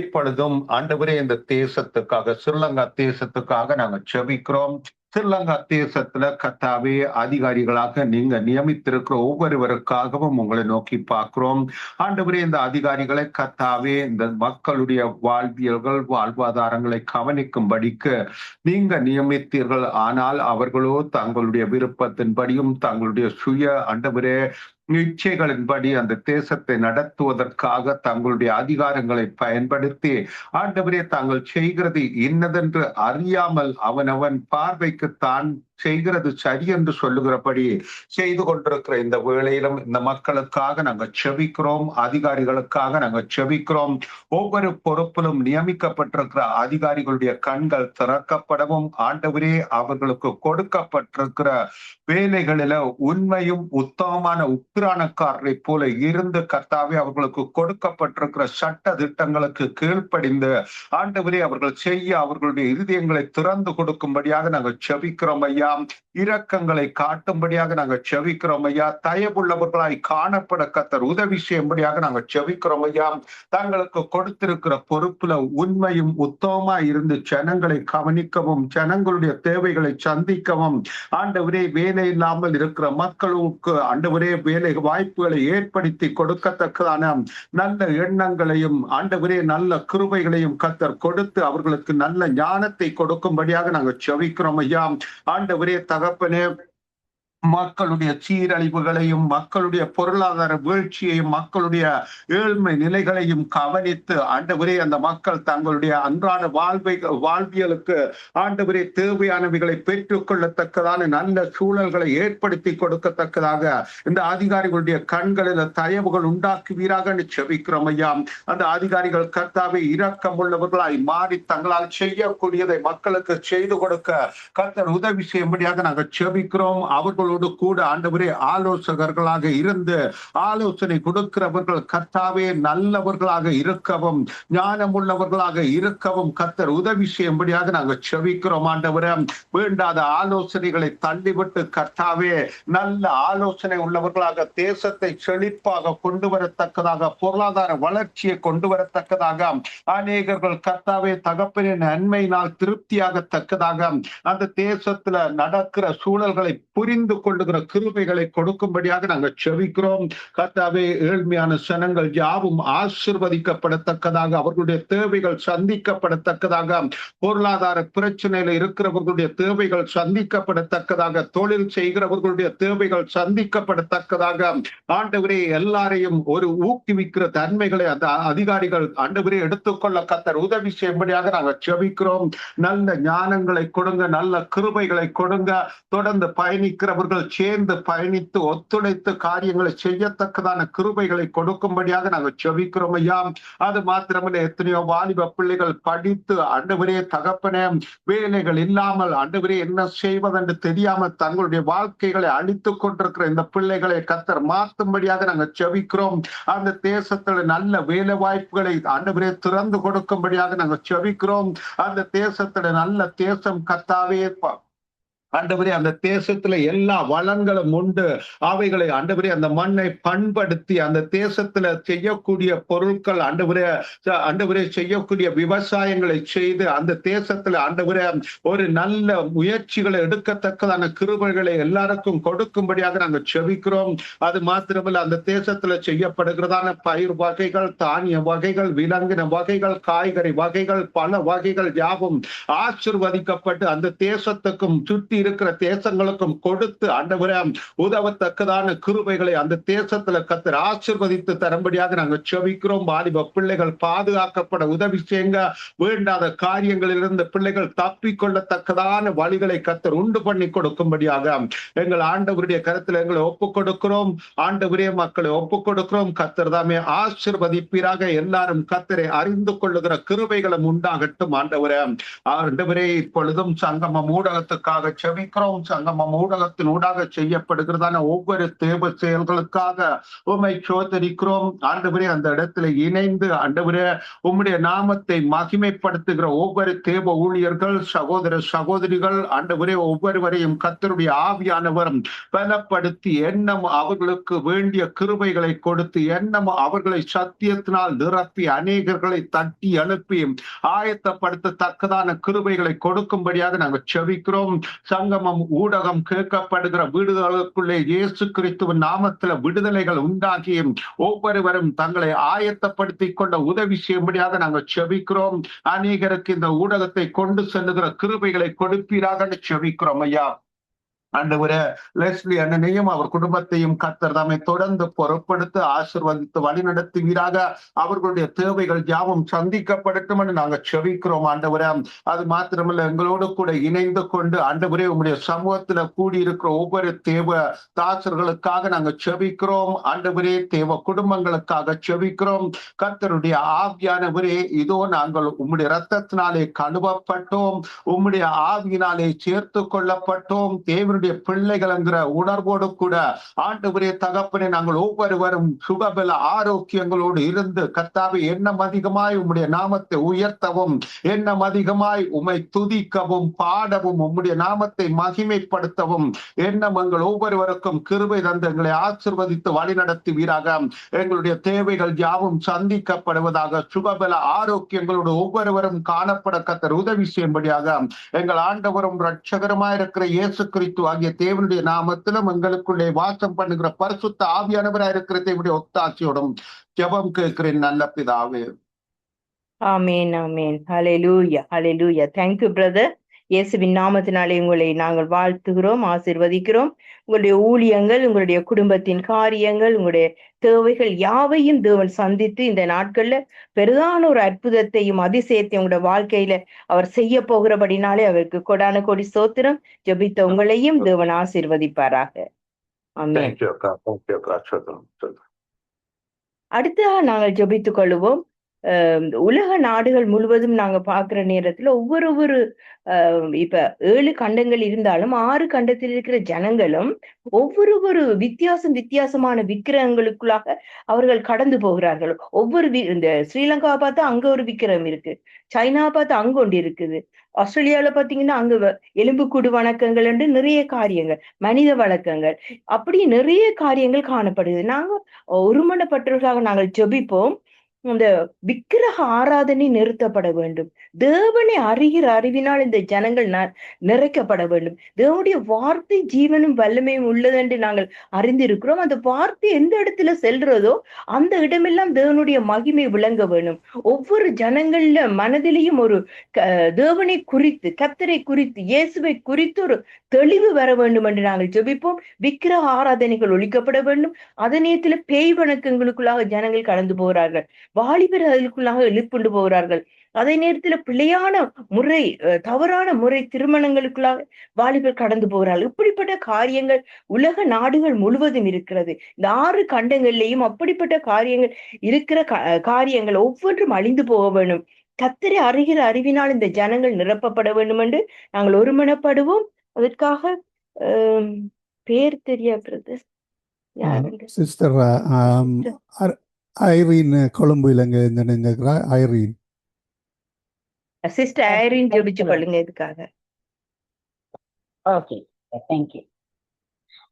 இப்பொழுதும் ஆண்டவரே, இந்த தேசத்துக்காக, ஸ்ரீலங்கா தேசத்துக்காக நாங்க செபிக்கிறோம். ஸ்ரீலங்கா தேசத்துல கர்த்தாவே அதிகாரிகளாக நீங்க நியமித்திருக்கிற ஒவ்வொருவருக்காகவும் உங்களை நோக்கி பார்க்கிறோம். ஆண்டவரே, இந்த அதிகாரிகளை கர்த்தாவே இந்த மக்களுடைய வாழ்வியல்கள் வாழ்வாதாரங்களை கவனிக்கும்படிக்கு நீங்க நியமித்தீர்கள். ஆனால் அவர்களோ தங்களுடைய விருப்பத்தின்படியும் தங்களுடைய சுய ஆண்டவரே இச்சைகளின்படி அந்த தேசத்தை நடத்துவதற்காக தங்களுடைய அதிகாரங்களை பயன்படுத்தி ஆண்டவரே தாங்கள் செய்கிறது இன்னதென்று அறியாமல் அவனவன் பார்வைக்கு தான் செய்கிறது சரி என்று சொல்லுகிறபடி செய்து கொண்டிருக்கிற இந்த வேளையிலும் இந்த மக்களுக்காக நாங்கள் செபிக்கிறோம். அதிகாரிகளுக்காக நாங்கள் செபிக்கிறோம். ஒவ்வொரு பொறுப்பிலும் நியமிக்கப்பட்டிருக்கிற அதிகாரிகளுடைய கண்கள் திறக்கப்படவும் ஆண்டவரே அவர்களுக்கு கொடுக்கப்பட்டிருக்கிற வேலைகளில உண்மையும் உத்தமமான உக்கிரானக்காரரை போல இருந்து கர்த்தாவே அவர்களுக்கு கொடுக்கப்பட்டிருக்கிற சட்ட திட்டங்களுக்கு கீழ்ப்படிந்து ஆண்டவரே அவர்கள் செய்ய அவர்களுடைய இருதயங்களை திறந்து கொடுக்கும்படியாக நாங்கள் செபிக்கிறோம் ஐயா. இரக்கங்களை காட்டும்படியாக நாங்கள் செபிக்கிறோம் ஐயா. தயவுள்ளவர்களாய் காணப்பட கர்த்தர் உதவி செய்யும்படியாக நாங்கள் செபிக்கிறோம் ஐயா. தங்களுக்கு கொடுத்திருக்கிற பொறுப்புல உண்மையும் உத்தமமா இருந்து ஜனங்களை கவனிக்கவும் ஜனங்களுடைய தேவைகளை சந்திக்கவும் ஆண்டவரே வேலை இல்லாமல் இருக்கிற மக்களுக்கு ஆண்டவரே வேலை வாய்ப்புகளை ஏற்படுத்தி கொடுக்கத்தக்கதான நல்ல எண்ணங்களையும் ஆண்டவரே நல்ல கிருபைகளையும் கர்த்தர் கொடுத்து அவர்களுக்கு நல்ல ஞானத்தை கொடுக்கும்படியாக நாங்கள் செபிக்கிறோம் ஐயா. ஆண்டவரே தகப்பனே, மக்களுடைய சீரழிவுகளையும் மக்களுடைய பொருளாதார வீழ்ச்சியையும் மக்களுடைய ஏழ்மை நிலைகளையும் கவனித்து ஆண்டவரே அந்த மக்கள் தங்களுடைய அன்றாட வாழ்வியலுக்கு ஆண்டவரே தேவையானவைகளை பெற்றுக் கொள்ளத்தக்கதான நல்ல சூழல்களை ஏற்படுத்தி கொடுக்கத்தக்கதாக இந்த அதிகாரிகளுடைய கண்களில் தயவுகள் உண்டாக்குவீராக செபிக்கிறோம் ஐயா. அந்த அதிகாரிகள் கர்த்தாவை இரக்கம் உள்ளவர்களாய் மாறி தங்களால் செய்யக்கூடியதை மக்களுக்கு செய்து கொடுக்க கர்த்தர் உதவி செய்யும்படியாக நாங்கள் செபிக்கிறோம். அவர்களோடு கூட ஆண்டவரே ஆலோசகர்களாக இருந்து ஆலோசனை கொடுக்கிறவர்கள் கர்த்தாவே நல்லவர்களாக இருக்கவும் ஞானம் உள்ளவர்களாக இருக்கவும் கர்த்தர் உதவி செய்யும்படியாக நாங்கள் செபிக்கிறோம். ஆண்டவரே, வேண்டாத ஆலோசனைகளை தள்ளிவிட்டு கர்த்தாவே நல்ல ஆலோசனை உள்ளவர்களாக தேசத்தை செழிப்பாக கொண்டு வரத்தக்கதாக பொருளாதார வளர்ச்சியை கொண்டு வரத்தக்கதாக அநேகர்கள் கர்த்தாவே தகப்பனின் நன்மையினால் திருப்தியாகத்தக்கதாக அந்த தேசத்துல நடக்கிற சூழல்களை புரிந்து கொள்ளுகிற கிருபைகளை கொடுக்கும்படியாக நாங்கள் செபிக்கிறோம். கர்த்தாவே, ஏழ்மையான சனங்கள் யாவும் ஆசீர்வதிக்கப்படத்தக்கதாக அவர்களுடைய தேவைகள் சந்திக்கப்படத்தக்கதாக பொருளாதார பிரச்சனையில இருக்கிறவர்களுடைய தேவைகள் சந்திக்கப்படத்தக்கதாக தொழில் செய்கிறவர்களுடைய தேவைகள் சந்திக்கப்படத்தக்கதாக ஆண்டவரே எல்லாரையும் ஒரு ஊக்குவிக்கிற தன்மைகளை அந்த அதிகாரிகள் ஆண்டவரே எடுத்துக்கொள்ள கர்த்தர் உதவி செய்யும்படியாக நாங்கள் செபிக்கிறோம். நல்ல ஞானங்களை கொடுங்க, நல்ல கிருபைகளை கொடுங்க. தொடர்ந்து பயணிக்கிறவர்கள் சேர்ந்து பயணித்து ஒத்துழைத்து காரியங்களை செய்யத்தக்கதான கிருபைகளை கொடுக்கும்படியாக நாங்கள் செபிக்கிறோம் ஐயா. அது மாத்திரமல்ல, எத்தனையோ வாலிப பிள்ளைகள் படித்து ஆண்டவரே தகப்பனே வேலைகள் இல்லாமல் ஆண்டவரே என்ன செய்வதென்று தெரியாமல் தங்களுடைய வாழ்க்கைகளை அழித்துக் கொண்டிருக்கிற இந்த பிள்ளைகளை கர்த்தர் மாற்றும்படியாக நாங்கள் செபிக்கிறோம். அந்த தேசத்துல நல்ல வேலை வாய்ப்புகளை ஆண்டவரே திறந்து கொடுக்கும்படியாக நாங்கள் செபிக்கிறோம். அந்த தேசத்துல நல்ல தேசம் கர்த்தாவே ஆண்டவரே அந்த தேசத்துல எல்லா வளங்களும் உண்டு. அவைகளை ஆண்டவரே அந்த மண்ணை பண்படுத்தி அந்த தேசத்துல செய்யக்கூடிய பொருட்கள் ஆண்டவரே செய்யக்கூடிய விவசாயங்களை செய்து அந்த தேசத்துல ஆண்டவரே ஒரு நல்ல முயற்சிகளை எடுக்கத்தக்கதான கிருபைகளை எல்லாருக்கும் கொடுக்கும்படியாக நாங்கள் செபிக்கிறோம். அது மாத்திரமல்ல, அந்த தேசத்துல செய்யப்படுகிறதான பயிர் வகைகள், தானிய வகைகள், விலங்கின வகைகள், காய்கறி வகைகள், பல வகைகள் யாவும் ஆசீர்வதிக்கப்பட்டு அந்த தேசத்துக்கும் சுற்றி இருக்கிற தேசங்களுக்கும் கொடுத்து ஆண்டவரே உதவத்தக்கதான கிருபைகளை அந்த தேசத்துல கர்த்தர் ஆசீர்வதித்து தரும்படியாக நாங்கள் செபிக்கிறோம். வாலிப பிள்ளைகள் பாதுகாக்கப்பட உதவி செய்யுங்க. வேண்டாத காரியங்களிலிருந்து பிள்ளைகள் தப்பிக்கொள்ளத்தக்கதான வழிகளை கர்த்தர் உண்டு பண்ணி கொடுக்கும்படியாக எங்கள் ஆண்டவருடைய கருத்துல எங்களை ஒப்புக் கொடுக்கிறோம். ஆண்டவரே மக்களை ஒப்புக் கொடுக்கிறோம். கர்த்தர் தாமே ஆசீர்வதிப்பீராக. எல்லாரும் கர்த்தரை அறிந்து கொள்ளுகிற கிருபைகளும் உண்டாகட்டும். ஆண்டவரே இப்பொழுதும் சங்கமம் ஊடகத்துக்காக செபிக்கிறோம். சங்கமம் ஊடகத்தின் ஊடாக செய்யப்படுகிறதான ஒவ்வொரு தேவ செயல்களுக்காக உம்மை சோதரிக்கிறோம். ஆண்டவரே, அந்த இடத்துல இணைந்து ஆண்டவரே உம்முடைய நாமத்தை மகிமைப்படுத்துகிற ஒவ்வொரு தேவ ஊழியர்கள், சகோதர சகோதரிகள், ஆண்டவரே ஒவ்வொருவரையும் கர்த்தருடைய ஆவியானவர் பலப்படுத்தி எண்ணம் அவர்களுக்கு வேண்டிய கிருபைகளை கொடுத்து எண்ணம் அவர்களை சத்தியத்தினால் நிரப்பி அநேகர்களை தட்டி எழுப்பி ஆயத்தப்படுத்தத்தக்கதான கிருபைகளை கொடுக்கும்படியாக நாங்கள் செபிக்கிறோம். சங்கமம் ஊடகம் கேட்கப்படுகிற வீடுகளுக்குள்ளே இயேசு கிறிஸ்துவின் நாமத்தில் விடுதலைகள் உண்டாகி ஒவ்வொருவரும் தங்களை ஆயத்தப்படுத்தி கொண்ட உதவி செய்யும்படியாக நாங்கள் செபிக்கிறோம். அநேகருக்கு இந்த ஊடகத்தை கொண்டு செல்லுகிற கிருபைகளை கொடுப்பீராக செபிக்கிறோம் ஐயா. ஆண்டவரே, லெஸ்லி அண்ணனையும் அவர் குடும்பத்தையும் கர்த்தர் தாமே தொடர்ந்து பொறுப்படுத்தி ஆசீர்வதித்து வழிநடத்துவீராக. அவர்களுடைய தேவைகள் யாவும் சந்திக்கப்படட்டும் என்று நாங்கள் செபிக்கிறோம் ஆண்டவரே. அது மாத்திரமல்ல, எங்களோடு கூட இணைந்து கொண்டு ஆண்டவரே உம்முடைய சமூகத்துல கூடியிருக்கிற ஒவ்வொரு தேவ தாசர்களுக்காக நாங்கள் செபிக்கிறோம் ஆண்டவரே. தேவ குடும்பங்களுக்காக செபிக்கிறோம். கர்த்தருடைய ஆவியானவரே, இதோ நாங்கள் உம்முடைய இரத்தத்தினாலே கழுவப்பட்டோம், உம்முடைய ஆவியினாலே சேர்த்து கொள்ளப்பட்டோம். தேவனுடைய பிள்ளைகள் என்கிற உணர்வோடு கூட ஆண்டவரே தகப்பனே, நாங்கள் ஒவ்வொருவரும் சுகபல ஆரோக்கியங்களோடு இருந்து கர்த்தாவே எண்ணம் அதிகமாய் உம்முடைய நாமத்தை உயர்த்தவும், எண்ணம் அதிகமாய் உம்மை துதிக்கவும், பாடவும், உம்முடைய நாமத்தை மகிமைப்படுத்தவும் எண்ணம் எங்கள் ஒவ்வொருவருக்கும் கிருபை தந்து எங்களை ஆசீர்வதித்து வழிநடத்துவீராக. எங்களுடைய தேவைகள் யாவும் சந்திக்கப்படுவதாக. சுகபல ஆரோக்கியங்களோடு ஒவ்வொருவரும் காணப்பட கர்த்தர் உதவி செய்யும்படியாக எங்கள் ஆண்டவரும் இரட்சகருமாயிருக்கிற இயேசு கிறிஸ்து ஆகிய தேவனுடைய நாமத்திலும் எங்களுக்குள்ளே வாசம் பண்ணுகிற பரிசுத்த ஆவியானவராய் இருக்கிற தேவனுடைய ஒத்தாட்சியோடும் ஜெபம் கேட்கிறேன் நல்ல பிதாவே. Amen, amen. Hallelujah, hallelujah. Thank you brother. இயேசுவின் நாமத்தினாலே உங்களை நாங்கள் வாழ்த்துகிறோம், ஆசீர்வதிக்கிறோம். உங்களுடைய ஊழியங்கள், உங்களுடைய குடும்பத்தின் காரியங்கள், உங்களுடைய தேவைகள் யாவையும் தேவன் சந்தித்து இந்த நாட்கள்ல பெரிதான ஒரு அற்புதத்தையும் அதிசயத்தையும் உங்களுடைய வாழ்க்கையில அவர் செய்ய போகிறபடினாலே அவருக்கு கொடான கோடி ஸ்தோத்திரம். ஜெபித்த உங்களையும் தேவன் ஆசீர்வதிப்பாராக. ஆமென். அடுத்ததாக நாங்கள் ஜெபித்துக் கொள்வோம். உலக நாடுகள் முழுவதும் நாங்க பாக்குற நேரத்துல ஒவ்வொரு இப்ப 7 கண்டங்கள் இருந்தாலும் 6 கண்டத்தில் இருக்கிற ஜனங்களும் ஒவ்வொரு வித்தியாசமான விக்கிரகங்களுக்குள்ளாக அவர்கள் கடந்து போகிறார்கள். இந்த ஸ்ரீலங்காவை பார்த்தா அங்க ஒரு விக்கிரகம் இருக்கு, சைனாவை பார்த்தா அங்க ஒன்று இருக்குது, ஆஸ்திரேலியாவில பாத்தீங்கன்னா அங்க எலும்புக்கூடு வணக்கங்கள் என்று நிறைய காரியங்கள், மனித வழக்கங்கள், அப்படி நிறைய காரியங்கள் காணப்படுது. நாங்க ஒருமனப்பட்டவர்களாக நாங்கள் ஜெபிப்போம். இந்த விக்கிரக ஆராதனை நிறுத்தப்பட வேண்டும். தேவனை அறிகிற அறிவினால் இந்த ஜனங்கள் நிறைக்கப்பட வேண்டும். தேவனுடைய வார்த்தை ஜீவனும் வல்லமையும் உள்ளது என்று நாங்கள் அறிந்திருக்கிறோம். அந்த வார்த்தை எந்த இடத்துல செல்றதோ அந்த இடமெல்லாம் தேவனுடைய மகிமை விளங்க வேண்டும். ஒவ்வொரு ஜனங்கள்ல மனதிலையும் ஒரு தேவனை குறித்து, கர்த்தரை குறித்து, இயேசுவை குறித்து ஒரு தெளிவு வர வேண்டும் என்று நாங்கள் ஜெபிப்போம். விக்கிரக ஆராதனைகள் ஒழிக்கப்பட வேண்டும். அதே நேரத்துல பேய் வணக்கங்களுக்குள்ளாக ஜனங்கள் கடந்து போகிறார்கள், வாலிபர் அதற்குள்ளாக எழுப்புண்டு போகிறார்கள். அதே நேரத்துல பிழையான முறை, தவறான முறை திருமணங்களுக்குள்ளாக வாலிபர் கடந்து போகிறார்கள். இப்படிப்பட்ட காரியங்கள் உலக நாடுகள் முழுவதும் இருக்கிறது. இந்த 6 கண்டங்கள்லையும் அப்படிப்பட்ட காரியங்கள் இருக்கிற காரியங்கள் ஒவ்வொன்றும் அழிந்து போக வேண்டும். கர்த்தரை அறிகிற அறிவினால் இந்த ஜனங்கள் நிரப்பப்பட வேண்டும் என்று நாங்கள் ஒருமனப்படுவோம். அதற்காக பேர் தெரியாது சிஸ்டர் ஐரீன் கொழும்பு இலங்கை நினைந்திருக்கிறார். ஐரீன் சிஸ்டர் ஐரீன் ஜெபிச்சு கொள்ளுங்க இதுக்காக. Okay, thank you.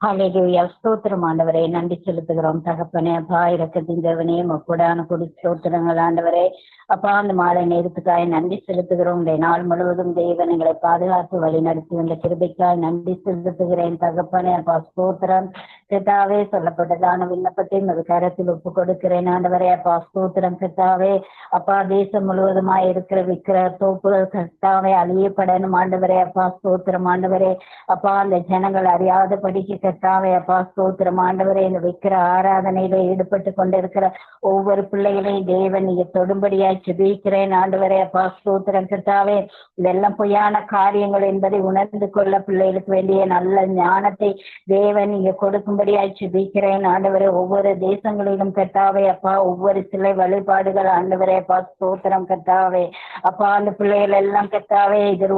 ஹல்லேலூயா. ஸ்தோத்திரம் ஆண்டவரே, நன்றி செலுத்துகிறோம் தகப்பனே. அப்பா இரக்கத்தின் தேவனே, கொடான கொடி ஸ்தோத்திரங்கள் ஆண்டவரே. அப்பா அந்த மாலை நேரத்துக்காய் நன்றி செலுத்துகிறோம். இந்த நாள் முழுவதும் தேவன் எங்களை பாதுகாத்து வழி நடத்தி வந்த கிருபைக்காய் நன்றி செலுத்துகிறேன் தகப்பனே. அப்பா ஸ்தோத்திரம். கர்த்தாவே, சொல்லப்பட்டதான விண்ணப்பத்தை உமது கரத்தில் ஒப்பு கொடுக்கிறேன் ஆண்டவரே. அப்பா ஸ்தோத்திரம். கர்த்தாவே, அப்பா தேசம் முழுவதுமாய் இருக்கிற விக்கிர தோப்புகள் கர்த்தாவே அழியப்படணும் ஆண்டவரே. அப்பா ஸ்தோத்திரம் ஆண்டவரே. அப்பா அந்த ஜனங்கள் அறியாத படிக்க கர்த்தாவே அப்பா ஸ்தோத்திரம் ஆண்டவரே. இந்த விக்கிர ஆராதனையில ஈடுபட்டு கொண்டிருக்கிற ஒவ்வொரு பிள்ளைகளையும் தேவன் நீங்க தொடும்படியாய் ஜெபிக்கிறேன் ஆண்டவரே அப்பா ஸ்தோத்திரம் கர்த்தாவே. இதெல்லாம் பொய்யான காரியங்கள் என்பதை உணர்ந்து கொள்ள பிள்ளைகளுக்கு வேண்டிய நல்ல ஞானத்தை தேவன் நீங்க கொடுக்கும்படியாய் ஜெபிக்கிறேன் ஆண்டவரே. ஒவ்வொரு தேசங்களிலும் கர்த்தாவே அப்பா ஒவ்வொரு சிலை வழிபாடுகள் ஆண்டவரே அப்பா ஸ்தோத்திரம் கர்த்தாவே அப்பா. அந்த பிள்ளைகள் எல்லாம் கர்த்தாவே இது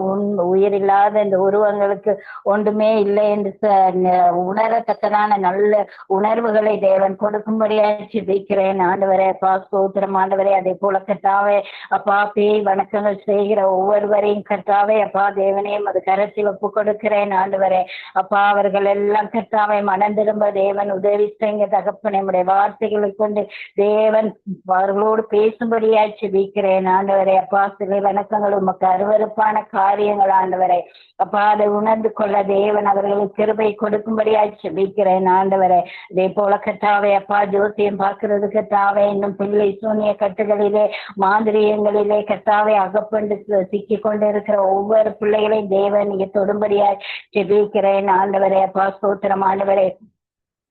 உயிரில்லாத இந்த உருவங்களுக்கு ஒன்றுமே இல்லை என்று உணரத்தக்கதான நல்ல உணர்வுகளை தேவன் கொடுக்கும்படியாய் ஜெபிக்கிறேன் ஆண்டவரே அப்பா ஸ்தோத்திரம் ஆண்டவரே. அதே போல கர்த்தாவே அப்பா பேய் வணக்கங்கள் செய்கிற ஒவ்வொருவரையும் கர்த்தாவே அப்பா தேவனே அது கரத்தில் ஒப்பு கொடுக்கிறேன் ஆண்டவரே அப்பா. அவர்கள் எல்லாம் கர்த்தாவை மனம் திரும்ப தேவன் உதவி செய்ய தகப்பனே. நம்முடைய வார்த்தைகளை கொண்டு தேவன் அவர்களோடு பேசும்படியாய் ஜெபிக்கிறேன் ஆண்டவரே அப்பா. சிலை வணக்கங்கள் உமக்கு அருவருப்பான காரியங்கள் ஆண்டவரே அப்பா. அதை உணர்ந்து கொள்ள தேவன் அவர்களுக்கு கிருபை கொடுக்கும்படியாய் ஜெபிக்கிறேன் ஆண்டவரே. இதே போல கர்த்தாவே அப்பா ஜோசியம் பார்க்கிறது கர்த்தாவே இன்னும் பிள்ளை சூனிய கட்டுகளிலே மாந்திரியங்களிலே கர்த்தாவே அகப்பண்டு சிக்கி கொண்டிருக்கிற ஒவ்வொரு பிள்ளைகளையும் தேவன் நீங்க தொடும்படியாய் ஜெபிக்கிறேன் ஆண்டவரே அப்பா ஸ்தோத்திரம் ஆண்டவரே.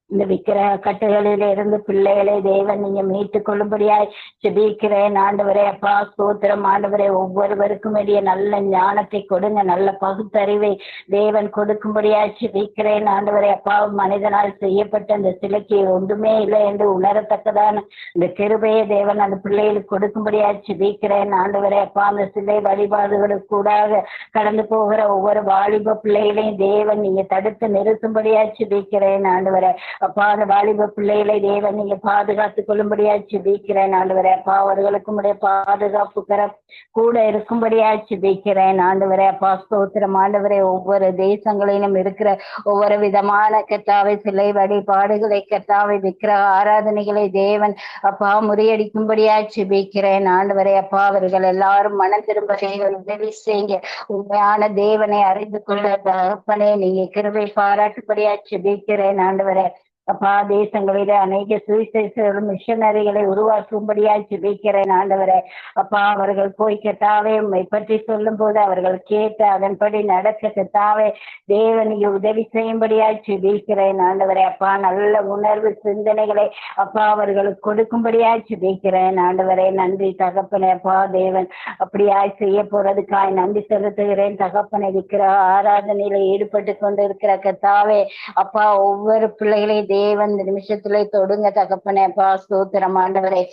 இந்த விக்கிரக கட்டுகளில இருந்து பிள்ளைகளை தேவன் நீங்க மீட்டுக் கொள்ளும்படியாய் ஜெபிக்கிறேன் ஆண்டவரே அப்பா ஸ்தோத்திரம் ஆண்டவரே. ஒவ்வொருவருக்கும் வேண்டிய நல்ல ஞானத்தை கொடுங்க, நல்ல பகுத்தறிவை தேவன் கொடுக்கும்படியாய் ஜெபிக்கிறேன் ஆண்டவரே அப்பா. மனிதனால் செய்யப்பட்ட அந்த சிலைக்கு ஒன்றுமே இல்லை என்று உணரத்தக்கதான இந்த கிருபையை தேவன் அந்த பிள்ளைகளுக்கு கொடுக்கும்படியாய் ஜெபிக்கிறேன் ஆண்டவரே அப்பா. அந்த சிலை வழிபாடுகளுக்கு கூடாக கடந்து போகிற ஒவ்வொரு வாலிப பிள்ளைகளையும் தேவன் நீங்க தடுத்து நிறுத்தும்படியாய் ஜெபிக்கிறேன் ஆண்டவரே அப்பா. அந்த வாலிப பிள்ளைகளை தேவன் நீங்க பாதுகாத்துக் கொள்ளும்படியாய் ஜெபிக்கிறேன் ஆண்டவரே அப்பா. அவர்களுக்கும் பாதுகாப்பு கரம் கூட இருக்கும்படியாய் ஜெபிக்கிறேன் ஆண்டவரே அப்பா ஸ்தோத்திரம் ஆண்டவரே. ஒவ்வொரு தேசங்களிலும் இருக்கிற ஒவ்வொரு விதமான கர்த்தாவை சிலை வழிபாடுகளை கர்த்தாவை விக்கிர ஆராதனைகளை தேவன் அப்பா முறியடிக்கும்படியாய் ஜெபிக்கிறேன் ஆண்டவரே அப்பா. அவர்கள் எல்லாரும் மனம் திரும்ப உதவி செய்யுங்க. உண்மையான தேவனை அறிந்து கொள்ள தகப்பனே நீங்க கிருபை பாராட்டும்படியாய் ஜெபிக்கிறேன் ஆண்டவரே அப்பா. தேசங்களிலே அநேக சுவிசேஷர்களும் மிஷனரிகளை உருவாக்கும்படியாய் ஜெபிக்கிறேன் ஆண்டவரே அப்பா. அவர்கள் போய் கர்த்தாவே உம்மை பற்றி சொல்லும் போது அவர்கள் கேட்டு அதன்படி நடக்க கர்த்தாவே தேவன் நீங்க உதவி செய்யும்படியாய் ஜெபிக்கிறேன் ஆண்டவரே அப்பா. நல்ல உணர்வு சிந்தனைகளை அப்பா அவர்களுக்கு கொடுக்கும்படியாய் ஜெபிக்கிறேன் ஆண்டவரே. நன்றி தகப்பனே அப்பா. தேவன் அப்படியாய் செய்ய போறதுக்காய் நன்றி செலுத்துகிறேன் தகப்பனை. இருக்கிற ஆராதனையில ஈடுபட்டு கொண்டிருக்கிற கர்த்தாவே அப்பா ஒவ்வொரு பிள்ளைகளையும் தேவன் இந்த நிமிஷத்திலே தொடுங்க தகப்பனே அப்பா ஸ்தோத்திரம் ஆண்டவரே.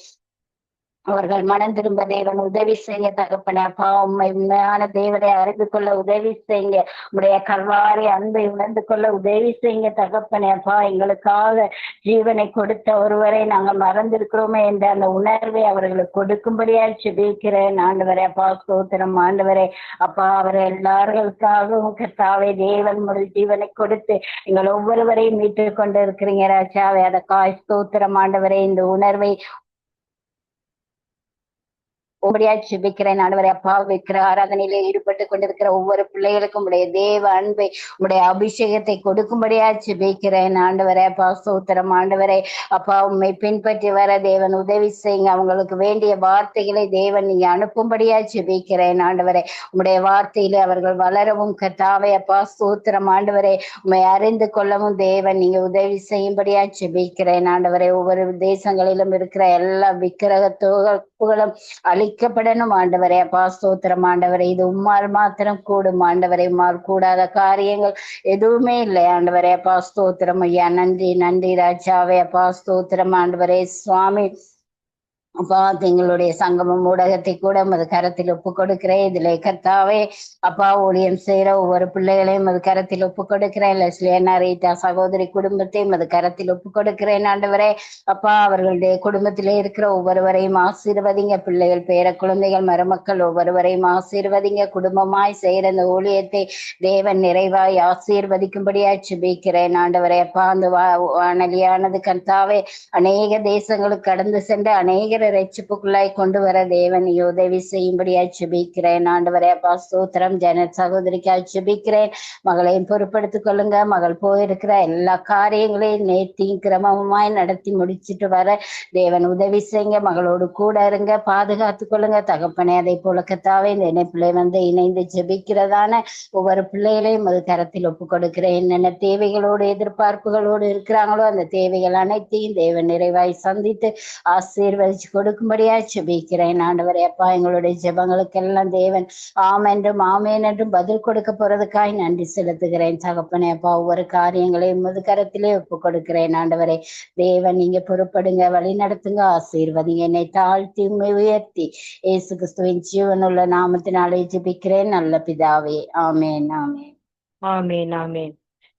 அவர்கள் மனம் திரும்ப தேவன் உதவி செய்ய தகப்பனே அப்பா. உண்மையான தேவனை அறிந்து கொள்ள உதவி செய்யுங்க. உடைய கல்வாரி அன்பை உணர்ந்து கொள்ள உதவி செய்யுங்க தகப்பனே அப்பா. எங்களுக்காக ஜீவனை கொடுத்த ஒருவரை நாங்கள் மறந்திருக்கிறோமே என்ற அந்த உணர்வை அவர்களுக்கு கொடுக்கும்படியாய் ஜெபிக்கிறேன் ஆண்டவரே அப்பா ஸ்தோத்திரம் ஆண்டவரே அப்பா. அவர் எல்லார்களுக்காகவும் கர்த்தாவே தேவன் ஒரு ஜீவனை கொடுத்து எங்கள் ஒவ்வொருவரையும் மீட்டு கொண்டு இருக்கிறீங்க ராஜாவே. அதற்காய் ஸ்தோத்திரம் ஆண்டவரே. இந்த உணர்வை உங்களுடைய ஜெபிக்கிறேன் ஆண்டவரே அப்பா. விக்கிர ஆராதனையில ஈடுபட்டு கொண்டிருக்கிற ஒவ்வொரு பிள்ளைகளுக்கும் உடைய தேவ அன்பை உடைய அபிஷேகத்தை கொடுக்கும்படியா ஜெபிக்கிறேன் ஆண்டவரே அப்பா ஸ்தோத்திரம் ஆண்டவரே அப்பா. உண்மை பின்பற்றி வர தேவன் உதவி செய்யுங்க. அவங்களுக்கு வேண்டிய வார்த்தைகளை தேவன் நீங்க அனுப்பும்படியா ஜெபிக்கிறேன் ஆண்டவரே. உங்களுடைய வார்த்தையிலே அவர்கள் வளரவும் கர்த்தாவே அப்பா ஸ்தோத்திரம் ஆண்டவரே. உண்மை அறிந்து கொள்ளவும் தேவன் நீங்க உதவி செய்யும்படியா ஜெபிக்கிறேன் ஆண்டவரே. ஒவ்வொரு தேசங்களிலும் இருக்கிற எல்லா விக்கிரக தோப்புகளும் அழிக்கப்படணும் ஆண்டவரே அப்பா ஸ்தோத்திரம் ஆண்டவரே. இது உம்மால் மாத்திரம் கூடும் ஆண்டவரே. உம்மால் கூடாத காரியங்கள் எதுவுமே இல்லை ஆண்டவரே அப்பா ஸ்தோத்திரம் ஐயா. நன்றி நன்றி ராஜாவே அப்பா ஸ்தோத்திரம் ஆண்டவரே. சுவாமி அப்பா எங்களுடைய சங்கமம் ஊடகத்தை கூட மது கரத்தில் ஒப்பு கொடுக்கிறேன். இதுல கர்த்தாவே அப்பா ஊழியம் செய்யற ஒவ்வொரு பிள்ளைகளையும் மது கரத்தில் ஒப்பு கொடுக்கிறேன். லெஸ்லியனா ரீட்டா சகோதரி குடும்பத்தையும் மது கரத்தில் ஒப்பு கொடுக்கிறேன் ஆண்டவரே அப்பா. அவர்களுடைய குடும்பத்திலே இருக்கிற ஒவ்வொருவரையும் ஆசீர்வதிங்க. பிள்ளைகள் பேர குழந்தைகள் மருமக்கள் ஒவ்வொருவரையும் ஆசீர்வதிங்க. குடும்பமாய் செய்யற அந்த ஊழியத்தை தேவன் நிறைவாய் ஆசீர்வதிக்கும்படியாய் ஜெபிக்கிறேன் ஆண்டவரே அப்பா. அந்த வானொலியானது கர்த்தாவே அநேக தேசங்களுக்கு கடந்து சென்று அநேக அநேகரை ரட்சிப்புக்குள்ளாய் கொண்டு வர தேவன் நீ உதவி செய்யும்படியா ஜெபிக்கிறேன் ஆண்டவரே. அப்பா ஸ்தோத்திரம். ஜெனட் சகோதரிக்காய் ஜெபிக்கிறேன். மகளையும் பொறுப்படுத்திக் கொள்ளுங்க. மகள் போயிருக்கிற எல்லா காரியங்களையும் நேர்த்தியும் கிரமமாய் நடத்தி முடிச்சிட்டு வர தேவன் உதவி செய்யுங்க. மகளோடு கூட இருங்க, பாதுகாத்து கொள்ளுங்க தகப்பனே. அதை போல கத்தாவே இந்த இணைப்பிள்ளை இணைந்து ஜெபிக்கிறதான ஒவ்வொரு பிள்ளைகளையும் அது கரத்தில் ஒப்பு கொடுக்கிறேன். என்னென்ன தேவைகளோடு எதிர்பார்ப்புகளோடு இருக்கிறாங்களோ அந்த தேவைகள் அனைத்தையும் தேவன் நிறைவாய் சந்தித்து ஆசீர்வதிச்சு கொடுக்கும்படியா ஜெபிக்கிறேன் ஆண்டவரே. அப்பா எங்களுடைய ஜெபங்களுக்கெல்லாம் தேவன் ஆமென்றும் ஆமேன் என்றும் பதில் கொடுக்க போறதுக்காய் நன்றி செலுத்துகிறேன் தகப்பனே. அப்பா ஒவ்வொரு காரியங்களையும் முது கரத்திலே ஒப்பு கொடுக்கிறேன் ஆண்டவரே. தேவன் நீங்க பொறுப்படுங்க, வழி நடத்துங்க, ஆசீர்வதிங்க. என்னை தாழ்த்தி உயர்த்தி இயேசு கிறிஸ்துவின் ஜீவனுள்ள நாமத்தினாலே ஜெபிக்கிறேன் நல்ல பிதாவே. ஆமேன் ஆமேன் ஆமேன் ஆமேன்.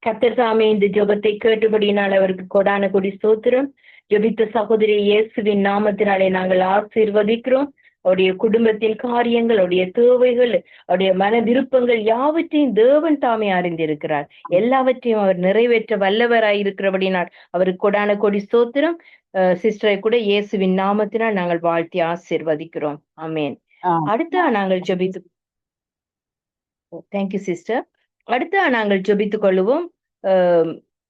கர்த்தர் தாமே இந்த ஜெபத்தை கேட்டபடியினால் அவருக்கு கொடான கொடி ஸ்தோத்திரம். ஜெபித்த சகோதரி இயேசுவின் நாமத்தினாலே நாங்கள் ஆசீர்வதிக்கிறோம். அவருடைய குடும்பத்தின் காரியங்கள், அவருடைய தேவைகள், அவருடைய மன விருப்பங்கள் யாவற்றையும் தேவன் தாமே அறிந்திருக்கிறார். எல்லாவற்றையும் அவர் நிறைவேற்ற வல்லவராய் இருக்கிறபடினால் அவருக்கு கொடான கொடி ஸ்தோத்திரம். சிஸ்டரை கூட இயேசுவின் நாமத்தினால் நாங்கள் வாழ்த்தி ஆசீர்வதிக்கிறோம். ஆமேன். அடுத்த நாங்கள் ஜெபித்து தேங்க்யூ சிஸ்டர். அடுத்த நாங்கள் ஜெபித்துக் கொள்ளுவோம்.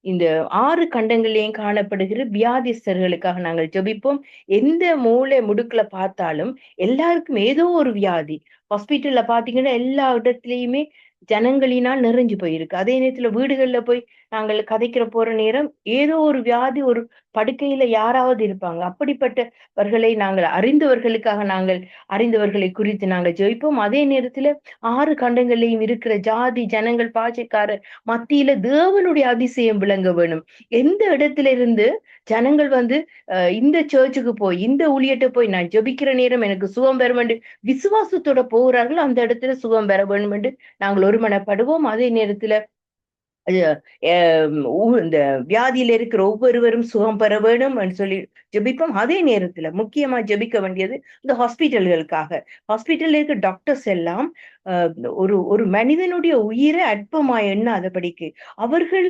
இந்த 6 கண்டங்களிலேயும் காணப்படுகிற வியாதிஸ்தர்களுக்காக நாங்கள் ஜெபிப்போம். எந்த மூளை முடுக்குல பார்த்தாலும் எல்லாருக்கும் ஏதோ ஒரு வியாதி. ஹாஸ்பிட்டல்ல பாத்தீங்கன்னா எல்லா இடத்துலயுமே ஜனங்களினால் நிறைஞ்சு போயிருக்கு. அதே நேரத்துல வீடுகள்ல போய் நாங்கள் கதைக்கிற போற நேரம் ஏதோ ஒரு வியாதி, ஒரு படுக்கையில யாராவது இருப்பாங்க. அப்படிப்பட்டவர்களை நாங்கள் அறிந்தவர்களை குறித்து நாங்கள் ஜெபிப்போம். அதே நேரத்துல 6 கண்டங்கள்லையும் இருக்கிற ஜாதி ஜனங்கள் பாஷைக்காரர் மத்தியில தேவனுடைய அதிசயம் விளங்க வேணும். எந்த இடத்துல இருந்து ஜனங்கள் இந்த சர்ச்சுக்கு போய் இந்த ஊழியத்தை போய் நான் ஜெபிக்கிற நேரம் எனக்கு சுகம் பெற வேண்டும் விசுவாசத்தோட போகிறார்கள், அந்த இடத்துல சுகம் பெற வேண்டும் என்று நாங்கள் ஒருமனப்படுவோம். அதே நேரத்துல இந்த வியாதியில இருக்கிற ஒவ்வொருவரும் சுகம் பெற வேணும் சொல்லி ஜெபிப்போம். அதே நேரத்துல முக்கியமா ஜெபிக்க வேண்டியது இந்த ஹாஸ்பிட்டல்களுக்காக. ஹாஸ்பிட்டல்ல இருக்க டாக்டர்ஸ் எல்லாம் ஒரு மனிதனுடைய உயிரை அற்பமா எண்ணாதபடிக்கு அவர்கள்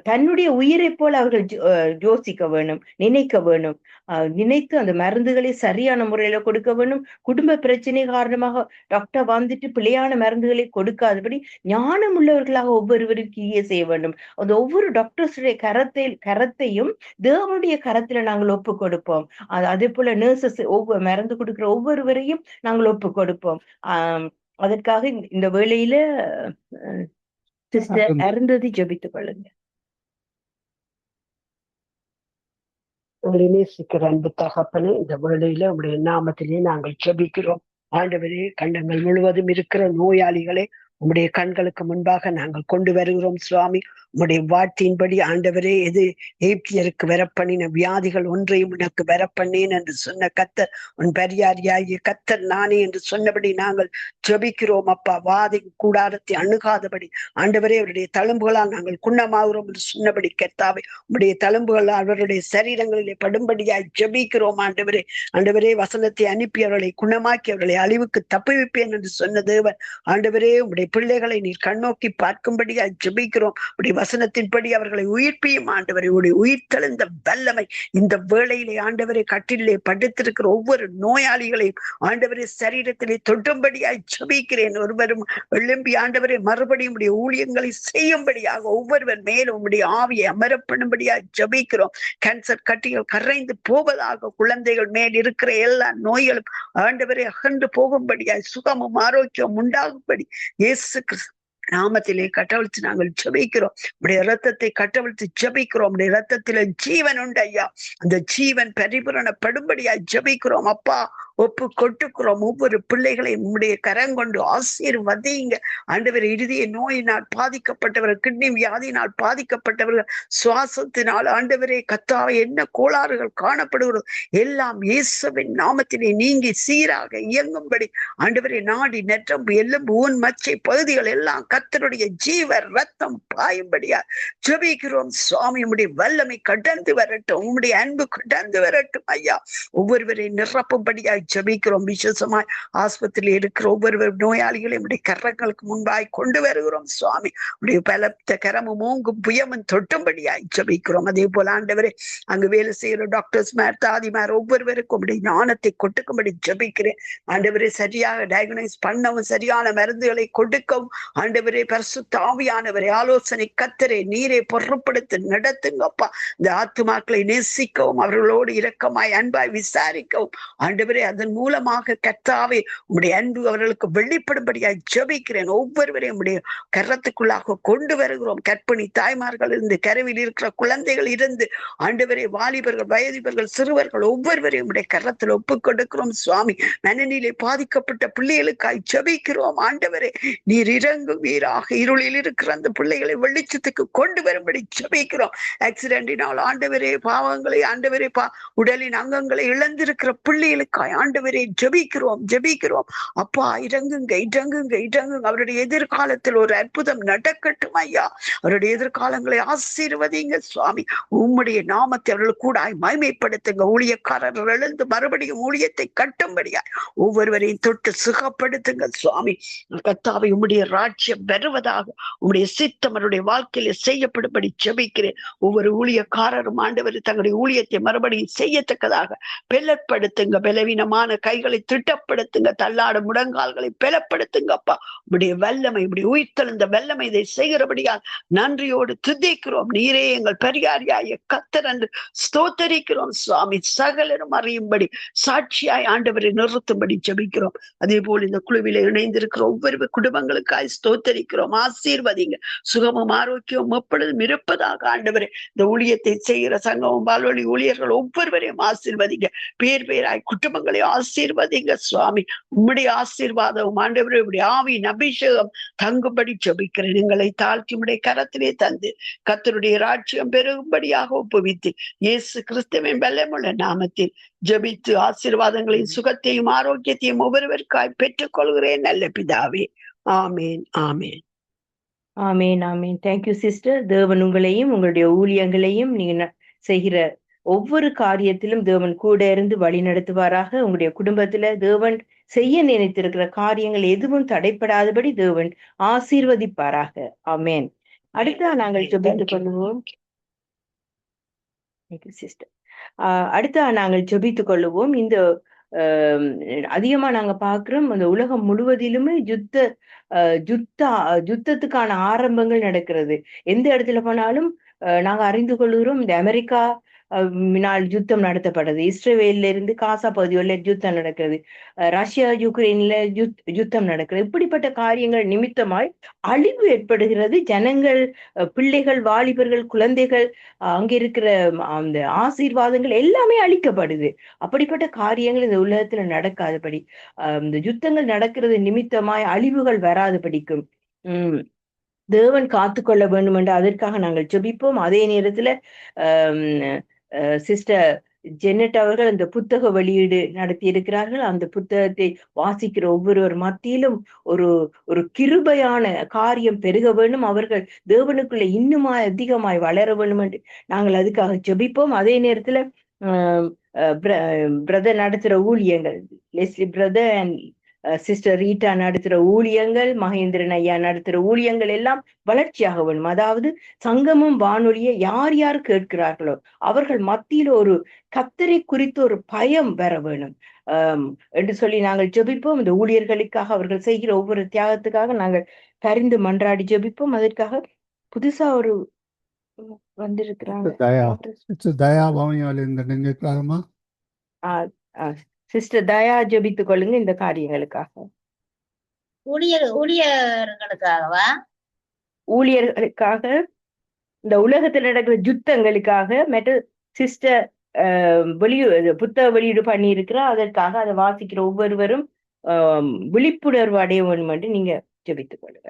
தன்னுடைய உயிரை போல அவர்கள் யோசிக்க வேணும், நினைக்க வேணும். நினைத்து அந்த மருந்துகளை சரியான முறையில கொடுக்க வேணும். குடும்ப பிரச்சனை காரணமாக டாக்டர் பிழையான மருந்துகளை கொடுக்காதபடி ஞானம் உள்ளவர்களாக ஒவ்வொருவரும் கிரியை செய்ய வேண்டும். அந்த ஒவ்வொரு டாக்டர்ஸுடைய கரத்தையும் தேவனுடைய கரத்துல நாங்கள் ஒப்பு கொடுப்போம். அதே போல நர்சஸ் மருந்து கொடுக்கிற ஒவ்வொருவரையும் நாங்கள் ஒப்பு கொடுப்போம். அதற்காக இந்த வேளையில சிஸ்டர் அருந்ததி ஜெபித்துக் கொள்ளுங்க. உங்களை நேசிக்கிற அன்பு தகப்பனே, இந்த வேளையில உங்களுடைய நாமத்திலே நாங்கள் ஜெபிக்கிறோம். ஆண்டவரே, கண்டங்கள் முழுவதும் இருக்கிற நோயாளிகளை உம்முடைய கண்களுக்கு முன்பாக நாங்கள் கொண்டு வருகிறோம் சுவாமி. உம்முடைய வார்த்தையின்படி ஆண்டவரே, எது ஏப்தியருக்கு வரப்பண்ணின வியாதிகள் ஒன்றையும் உனக்கு வரப்பண்ணேன் என்று சொன்ன கர்த்தர், உன் பரியாரியாகிய கர்த்தர் நானே என்று சொன்னபடி நாங்கள் ஜெபிக்கிறோம் அப்பா. வாதி கூடாரத்தை அணுகாதபடி ஆண்டவரே, அவருடைய தழும்புகளால் நாங்கள் குணமாகிறோம் என்று சொன்னபடி கர்த்தாவே, உம்முடைய தழும்புகள் அவருடைய சரீரங்களிலே படும்படியாய் ஜெபிக்கிறோம் ஆண்டவரே. ஆண்டவரே, வசனத்தை அனுப்பி அவர்களை குணமாக்கி அவர்களை அழிவுக்கு தப்புவிப்பேன் என்று சொன்ன தேவன் ஆண்டவரே, உம்முடைய பிள்ளைகளை நீர் கண்ணோக்கி பார்க்கும்படியாய் ஜெபிக்கிறோம். உடைய வசனத்தின்படி அவர்களை உயிர்ப்பியும் ஆண்டவரை, உடைய உயிர்த்தெழுந்த வல்லமை இந்த வேளையிலே ஆண்டவரை கட்டிலே படுத்திருக்கிற ஒவ்வொரு நோயாளிகளையும் ஆண்டவரை சரீரத்திலே தொட்டும்படியாய் ஜெபிக்கிறேன். ஒருவரும் எழும்பி ஆண்டவரை மறுபடியும் உடைய ஊழியங்களை செய்யும்படியாக ஒவ்வொருவர் மேலும் உடைய ஆவியை அமரப்படும்படியாய் ஜெபிக்கிறோம். கேன்சர் கட்டிகள் கரைந்து போவதாக, குழந்தைகள் மேல் இருக்கிற எல்லா நோய்களும் ஆண்டவரை அகன்று போகும்படியாய் சுகமும் ஆரோக்கியம் உண்டாகும்படி இயேசு கிறிஸ்து நாமத்திலே கட்டவிழ்த்து நாங்கள் ஜெபிக்கிறோம். உடைய இரத்தத்தை கட்டவிழ்த்து ஜெபிக்கிறோம். உடைய இரத்தத்தில ஜீவன் உண்டு ஐயா. அந்த ஜீவன் பரிபூரணப்படும்படியா ஜெபிக்கிறோம் அப்பா. ஒப்பு கொட்டுக்கிறோம் ஒவ்வொரு பிள்ளைகளையும் உம்முடைய கரங்கொண்டு ஆசீர்வதிங்க ஆண்டவர். இறுதிய நோயினால் பாதிக்கப்பட்டவர்கள், கிட்னி வியாதியினால் பாதிக்கப்பட்டவர்கள், சுவாசத்தினால் ஆண்டவரே கர்த்தாவே என்ன கோளாறுகள் காணப்படுகிறோம் எல்லாம் இயேசுவின் நாமத்திலே நீங்கி சீராக இயங்கும்படி ஆண்டவரே, நாடி நெற்றம்பு எலும்பு ஊன் மச்சை பகுதிகள் எல்லாம் கர்த்தருடைய ஜீவ ரத்தம் பாயும்படியா ஜெபிக்கிறோம் சுவாமி. உம்முடைய வல்லமை கடந்து வரட்டும், உம்முடைய அன்பு கடந்து வரட்டும் ஐயா. ஒவ்வொருவரை நிரப்பும்படியா ஜெபிக்கிறோம். விசேஷமாய் ஆஸ்பத்திரியில் இருக்கிற ஒவ்வொரு நோயாளிகளையும் உடைய கரங்களுக்கு முன்பாய் கொண்டு வருகிறோம் சுவாமி. உடைய பலத்த கரமும் ஓங்கும் புயமும் தொட்டும்படியாய் ஜெபிக்கிறோம். அதே போல ஆண்டவரே அங்கு வேலை செய்கிற டாக்டர்ஸ் தாதிமார் ஒவ்வொருவருக்கும் உடைய ஞானத்தை கொட்டுக்கும்படி ஜெபிக்கிறேன். ஆண்டவரே சரியாக டயக்னைஸ் பண்ணவும் சரியான மருந்துகளை கொடுக்கவும் ஆண்டவரே பரிசுத்த ஆவியானவரே ஆலோசனை கத்தரே நீரை பொருட்படுத்த நடத்துங்கப்பா. இந்த ஆத்துமாக்களை நேசிக்கவும் அவர்களோடு இரக்கமாய் அன்பாய் விசாரிக்கவும் ஆண்டவரே அதன் மூலமாக கர்த்தாவே உம்முடைய அன்பு அவர்களுக்கு வெளிப்படும்படியாய் ஜெபிக்கிறேன். ஒவ்வொருவரையும் உம்முடைய கரத்துக்குள்ளாக கொண்டு வருகிறோம். கர்ப்பிணி தாய்மார்கள் இருந்து கருவில் இருக்கிற குழந்தைகள் இருந்து ஆண்டவரே வாலிபர்கள் வயதிபர்கள் சிறுவர்கள் ஒவ்வொருவரையும் உம்முடைய கரத்தில் ஒப்புக் கொடுக்கிறோம் சுவாமி. மனநிலை பாதிக்கப்பட்ட பிள்ளைகளுக்காய் ஜெபிக்கிறோம். ஆண்டவரே நீர் இறங்குவீராக. இருளில் இருக்கிற அந்த பிள்ளைகளை வெளிச்சத்துக்கு கொண்டு வரும்படி ஜெபிக்கிறோம். ஆக்சிடென்டினால் ஆண்டவரே பாவங்களை ஆண்டவரே உடலின் அங்கங்களை இழந்திருக்கிற பிள்ளைகளுக்காய் ஆண்டவரே ஜெபிக்கிறோம். அப்பா இறங்குங்க. அவருடைய எதிர்காலத்தில் ஒரு அற்புதம் நடக்கட்டும் ஐயா. அவருடைய எதிர்காலங்களை ஆசீர்வதிங்க சுவாமி. உம்முடைய நாமத்தை அவர்கள் கூட மகிமைப்படுத்துங்க. ஊழியக்காரர்கள் எழுந்து மறுபடியும் ஊழியத்தை கட்டும்படியாய் ஒவ்வொருவரையும் தொட்டு சுகப்படுத்துங்க சுவாமி. கர்த்தாவே உம்முடைய ராஜ்யம் வருவதாக உம்முடைய சித்தம் அவருடைய வாழ்க்கையில செய்யப்படும்படி ஜெபிக்கிறேன். ஒவ்வொரு ஊழியக்காரரும் ஆண்டவர் தங்களுடைய ஊழியத்தை மறுபடியும் செய்யத்தக்கதாக பலப்படுத்துங்க. பலவீனமான கைகளை திட்டப்படுத்துங்க. தள்ளாடும் முடங்கால்களை பலப்படுத்துங்கப்பா. உடைய வல்லமை உடைய உயிர்த்தெழுந்த வல்லமை இதை செய்கிறபடியால் நன்றியோடு துதிக்கிறோம். நீரே எங்கள் பரிகாரியாய கர்த்தர் என்று ஸ்தோத்தரிக்கிறோம் சுவாமி. சகலரும் அறியும்படி சாட்சியாய் ஆண்டவரை நிறுத்தும்படி ஜெபிக்கிறோம். அதே போல் இந்த குழுவில இணைந்திருக்கிற ஒவ்வொரு குடும்பங்களுக்காய் ஸ்தோத்தரிக்கிறோம். ஆசீர்வதிங்க. சுகமும் ஆரோக்கியம் எப்பொழுதும் இருப்பதாக ஆண்டவரே இந்த ஊழியத்தை செய்கிற சங்கமும் பால்வழி ஊழியர்கள் ஒவ்வொருவரையும் ஆசீர்வதிங்க. பேர் பேராய் குடும்பங்களை ஆசீர்வதிங்க சுவாமி. உம்முடைய ஆசீர்வாதம் ஆண்டவரே உடைய ஆவியின் அபிஷேகம் தங்கும்படி ஜெபிக்கிறேன். எங்களை தாழ்த்தி உம்முடைய கரத்திலே தந்து கர்த்தருடைய ராஜ்யம் பெருகும்படியாக ஒப்புவித்து இயேசு கிறிஸ்துவின் பலமுள்ள நாமத்தில் ஜெபித்து ஆசீர்வாதங்களையும் சுகத்தையும் ஆரோக்கியத்தையும் ஒவ்வொருவருக்காய் பெற்றுக் கொள்கிறேன் நல்ல பிதாவே. Amen amen amen amen. Thank you sister. தேவன் உங்களையும் உங்களுடைய ஊழியங்களையும் நீங்க செய்கிற ஒவ்வொரு காரியத்திலும் தேவன் கூட இருந்து வழி நடத்துவாராக. உங்களுடைய குடும்பத்துல தேவன் செய்ய நினைத்திருக்கிற காரியங்கள் எதுவும் தடைப்படாதபடி தேவன் ஆசீர்வதிப்பாராக. ஆமேன். அடுத்தா நாங்கள் ஜெபித்துக் கொள்வோம் சிஸ்டர். அடுத்தா நாங்கள் ஜெபித்துக் கொள்ளுவோம். இந்த அதிகமா நாங்க பாக்குறோம் அந்த உலகம் முழுவதிலுமே யுத்தத்துக்கான ஆரம்பங்கள் நடக்கிறது. எந்த இடத்துல போனாலும் நாங்க அறிந்து கொள்கிறோம். இந்த அமெரிக்கா யுத்தம் நடத்தப்படுது. இஸ்ரேல்ல இருந்து காசா பகுதிகளில் யுத்தம் நடக்கிறது. ரஷ்யா யுக்ரைன்ல யுத்தம் நடக்கிறது. இப்படிப்பட்ட காரியங்கள் நிமித்தமாய் அழிவு ஏற்படுகிறது. ஜனங்கள், பிள்ளைகள், வாலிபர்கள், குழந்தைகள், அங்க இருக்கிற அந்த ஆசீர்வாதங்கள் எல்லாமே அழிக்கப்படுது. அப்படிப்பட்ட காரியங்கள் இந்த உலகத்துல நடக்காதபடி இந்த யுத்தங்கள் நடக்கிறது நிமித்தமாய் அழிவுகள் வராதபடிக்கும் தேவன் காத்துக்கொள்ள வேண்டும் என்று அதற்காக நாங்கள் ஜெபிப்போம். அதே நேரத்துல சிஸ்டர் ஜெனட் அவர்கள் அந்த புத்தக வெளியீடு நடத்தி இருக்கிறார்கள். அந்த புத்தகத்தை வாசிக்கிற ஒவ்வொருவர் மத்தியிலும் ஒரு கிருபையான காரியம் பெருக வேண்டும். அவர்கள் தேவனுக்குள்ள இன்னுமாய் அதிகமாய் வளர வேண்டும் என்று நாங்கள் அதுக்காக ஜெபிப்போம். அதே நேரத்துல பிரதர் நடத்துற ஊழியங்கள், Leslie brother and sister Rita நடத்துற ஊழியங்கள், மகேந்திரன் ஐயா நடத்துற ஊழியங்கள் எல்லாம் வளர்ச்சியாக வேணும். அதாவது சங்கமும் வானொலியை யார் யார் கேட்கிறார்களோ அவர்கள் மத்தியில ஒரு கர்த்தரை குறித்து ஒரு பயம் பெற வேணும் என்று சொல்லி நாங்கள் ஜெபிப்போம். இந்த ஊழியர்களுக்காக அவர்கள் செய்கிற ஒவ்வொரு தியாகத்துக்காக நாங்கள் பரிந்து மன்றாடி ஜெபிப்போம். அதற்காக புதுசா ஒரு வந்திருக்கிறாங்க சிஸ்டர் தயா, ஜெபித்துக் கொள்ளுங்க இந்த காரியங்களுக்காக. ஊழியர்களுக்காகவா? ஊழியர்களுக்காக, இந்த உலகத்தில் நடக்கிற யுத்தங்களுக்காக. மற்ற சிஸ்டர் புத்தக வெளியீடு பண்ணி இருக்கிற அதற்காக அதை வாசிக்கிற ஒவ்வொருவரும் விழிப்புணர்வு அடைய வேண்டும் என்று நீங்க ஜெபித்துக் கொள்ளுங்க.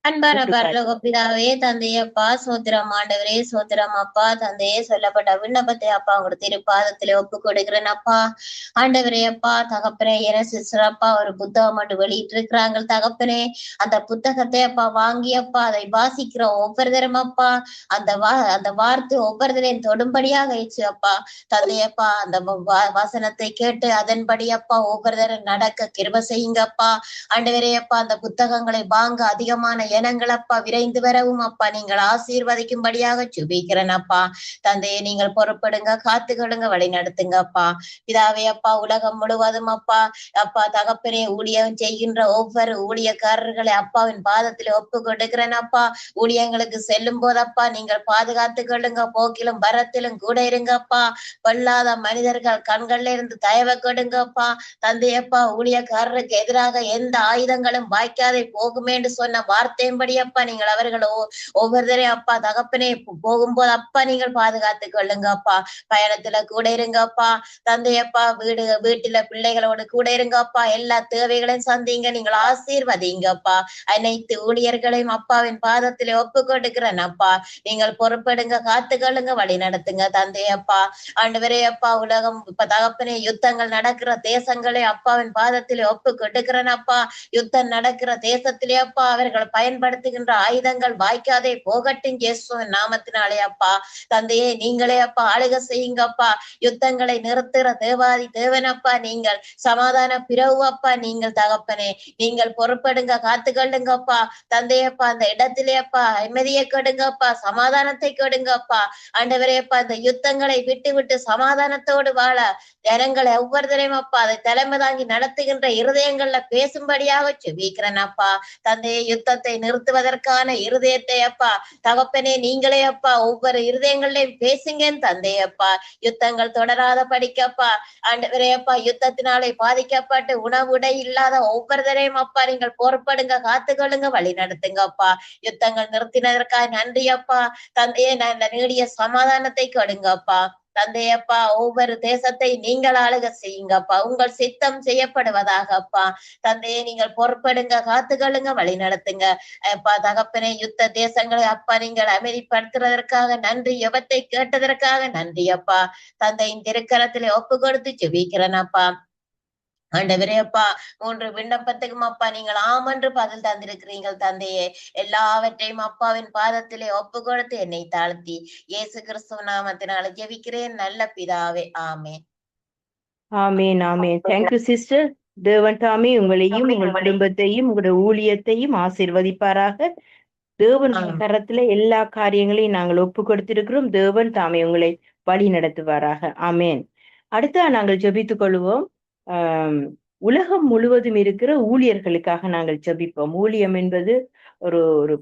அன்பான கூட்டு பரலோக பிதாவே, தந்தையப்பா, சோத்திரம் ஆண்டவரே, சோத்திரம் அப்பா, தந்தையே, சொல்லப்பட்ட விண்ணப்பத்தை அப்பா உங்க திருப்பாதத்திலே ஒப்பு கொடுக்கிறேன் அப்பா. ஆண்டவரே அப்பா, தகப்பனே, என சிஸ்டரப்பா ஒரு புத்தகம் மட்டும் வெளியிட்டு இருக்கிறாங்க தகப்பனே. அந்த புத்தகத்தை அப்பா வாங்கி அப்பா அதை வாசிக்கிற ஒவ்வொருத்தரும் அப்பா அந்த வார்த்தை ஒவ்வொருத்தரையும் தொடும்படியாக ஆயிடுச்சு அப்பா. தந்தையப்பா அந்த வசனத்தை கேட்டு அதன்படி அப்பா ஒவ்வொருத்தரும் நடக்க கிருபை செய்யுங்கப்பா. ஆண்டவரே அப்பா அந்த புத்தகங்களை வாங்க அதிகமான இனங்கள் அப்பா விரைந்து வரவும் அப்பா நீங்கள் ஆசீர்வதிக்கும்படியாக சுபிக்கிறேன் அப்பா. தந்தையை நீங்கள் பொறுப்படுங்க, காத்துக்கொள்ளுங்க, வழி நடத்துங்க அப்பா. பிதாவே அப்பா உலகம் முழுவதும் அப்பா தகப்பனே ஊழியம் செய்கின்ற ஒவ்வொரு ஊழியக்காரர்களை அப்பாவின் பாதத்தில் ஒப்பு கொடுக்கிறேன் அப்பா. ஊழியங்களுக்கு செல்லும் போதப்பா நீங்கள் பாதுகாத்து கொள்ளுங்க, போக்கிலும் வரத்திலும் கூட இருங்கப்பா. கொல்லாத மனிதர்கள் கண்கள்ல இருந்து தயவை கொடுங்கப்பா. தந்தையப்பா ஊழியக்காரருக்கு எதிராக எந்த ஆயுதங்களும் வாய்க்காதே போகுமே என்று சொன்ன வார்த்தையின்படி அப்பா நீங்கள் அவர்களோ ஒவ்வொருத்தரையும் அப்பா தகப்பனே போகும்போது அப்பா நீங்கள் பாதுகாத்து கொள்ளுங்க அப்பா. பயணத்துல கூட இருங்கப்பா. தந்தையப்பா வீட்டுல பிள்ளைகளோடு கூட இருங்கப்பா. எல்லா தேவைகளையும் சந்திங்க, நீங்கள் ஆசீர்வதிங்கப்பா. அனைத்து ஊழியர்களையும் அப்பாவின் பாதத்திலே ஒப்பு கொடுக்கிறேன் அப்பா. நீங்கள் பொறுப்படுங்க, காத்துக்கொள்ளுங்க, வழி நடத்துங்க தந்தையப்பா. ஆண்டவரே அப்பா உலகம் இப்ப தகப்பனே யுத்தங்கள் நடக்கிற தேசங்களை அப்பாவின் பாதத்திலே ஒப்பு கொடுக்கிறேன் அப்பா. யுத்தம் நடக்கிற தேசத்திலே அப்பா அவர்கள் பயன்படுத்துகின்ற ஆயுதங்கள் வாய்க்காதே போகட்டும் இயேசுவின் நாமத்தினாலே அப்பா. தந்தையே நீங்களே அப்பா ஆளுக செய்யுங்கப்பா. யுத்தங்களை நிறுத்துற தேவாதி தேவனப்பா நீங்கள். சமாதான பிறகு அப்பா நீங்கள் தகப்பனே நீங்கள் பொறுப்படுங்க, காத்துக்கொள்ளுங்கப்பா. தந்தையப்பா அந்த இடத்திலே அப்பா அமைதியை கொடுங்கப்பா, சமாதானத்தை கொடுங்கப்பா. ஆண்டவரே அப்பா இந்த யுத்தங்களை விட்டு விட்டு சமாதானத்தோடு வாழ ஜனங்களை ஒவ்வொருத்தரையும் அப்பா அதை தலைமை தாங்கி நடத்துகின்ற இருதயங்கள்ல பேசும்படியாக செபிக்கிறேன் அப்பா. தந்தையை யுத்தத்தை நிறுத்துவதற்கான இருதயத்தை அப்பா தகப்பனே நீங்களே அப்பா ஒவ்வொரு இருதயங்களையும் பேசுங்கன்னு தந்தையப்பா. யுத்தங்கள் தொடராத படிக்கப்பா. ஆண்டவரே அப்பா யுத்தத்தினாலே பாதிக்கப்பட்டு உணவுடை இல்லாத ஒவ்வொருத்தரையும் அப்பா நீங்கள் பொறுப்படுங்க, காத்துக்கொள்ளுங்க, வழி நடத்துங்கப்பா. யுத்தங்கள் நிறுத்தினதற்காக நன்றி அப்பா. தந்தையே நல்ல நீடிய சமாதானத்தை கொடுங்கப்பா. தந்தையப்பா ஒவ்வொரு தேசத்தை நீங்கள் ஆளுக செய்யுங்கப்பா. உங்கள் சித்தம் செய்யப்படுவதாகப்பா. தந்தையை நீங்கள் பொறுப்படுங்க, காத்துக்கொள்ளுங்க, வழி நடத்துங்க அப்பா. தகப்பனே யுத்த தேசங்களை அப்பா நீங்கள் அமைதிப்படுத்துறதற்காக நன்றி, எவத்தை கேட்டதற்காக நன்றி அப்பா. தந்தையின் திருக்கரத்திலே ஒப்பு கொடுத்து ஜெபிக்கிறேன் அப்பா. ஆண்டவரே அப்பா 3 விண்ணப்பத்துக்கும் அப்பா நீங்கள் ஆமென்று பதில் தந்திருக்கிறீர்கள் தந்தையே. எல்லாவற்றையும் அப்பாவின் பாதத்திலே ஒப்பு கொடுத்து என்னை தாழ்த்தி இயேசு கிறிஸ்துவ நாமத்தினால ஜெபிக்கிறேன் நல்ல பிதாவே, ஆமென். ஆமேன் ஆமேன். Thank you sister. தேவன் தாமே உங்களையும் உங்கள் குடும்பத்தையும் உங்களுடைய ஊழியத்தையும் ஆசீர்வதிப்பாராக. தேவன் கரத்துல எல்லா காரியங்களையும் நாங்கள் ஒப்பு கொடுத்திருக்கிறோம். தேவன் தாமே உங்களை வழி நடத்துவாராக. ஆமேன். அடுத்தா நாங்கள் ஜெபித்துக் கொள்வோம். உலகம் முழுவதும் இருக்கிற ஊழியர்களுக்காக நாங்கள் ஜெபிப்போம். ஊழியம் என்பது ஒரு ஒரு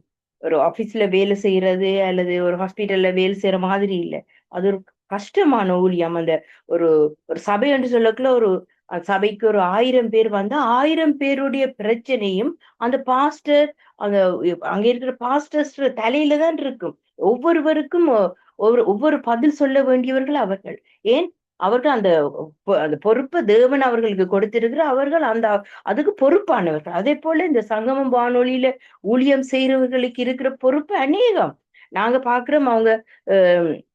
ஒரு ஆபீஸ்ல வேலை செய்யறது அல்லது ஒரு ஹாஸ்பிட்டல்ல வேலை செய்யற மாதிரி இல்லை. அது ஒரு கஷ்டமான ஊழியம். அந்த ஒரு ஒரு சபை என்று சொல்லக்குள்ள ஒரு சபைக்கு ஒரு 1000 பேர் வந்தா 1000 பேருடைய பிரச்சனையும் அந்த பாஸ்டர் அந்த அங்க இருக்கிற பாஸ்டர்ஸ் தலையில தான் இருக்கும். ஒவ்வொருவருக்கும் ஒவ்வொரு பதில் சொல்ல வேண்டியவர்கள் அவர்கள். ஏன் அவர்கள் அந்த பொறுப்பு தேவன் அவர்களுக்கு கொடுத்திருக்கிற அவர்கள் அதுக்கு பொறுப்பானவர்கள். அதே போல இந்த சங்கமம் வானொலியில ஊழியம் செய்யறவர்களுக்கு இருக்கிற பொறுப்பு அநேகம். நாங்க பாக்குறோம் அவங்க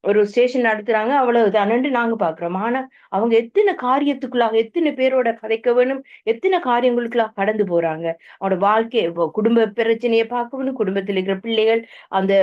ஒரு ஸ்டேஷன் நடத்துறாங்க, அவ்வளவுதானு நாங்க பாக்குறோம். ஆனா அவங்க எத்தனை காரியத்துக்குள்ளாக எத்தனை பேரோட கதைக்க வேணும், எத்தனை காரியங்களுக்குள்ளாக கடந்து போறாங்க. அவனோட வாழ்க்கை குடும்ப பிரச்சனையை பார்க்க வேணும், குடும்பத்தில் இருக்கிற பிள்ளைகள் அந்த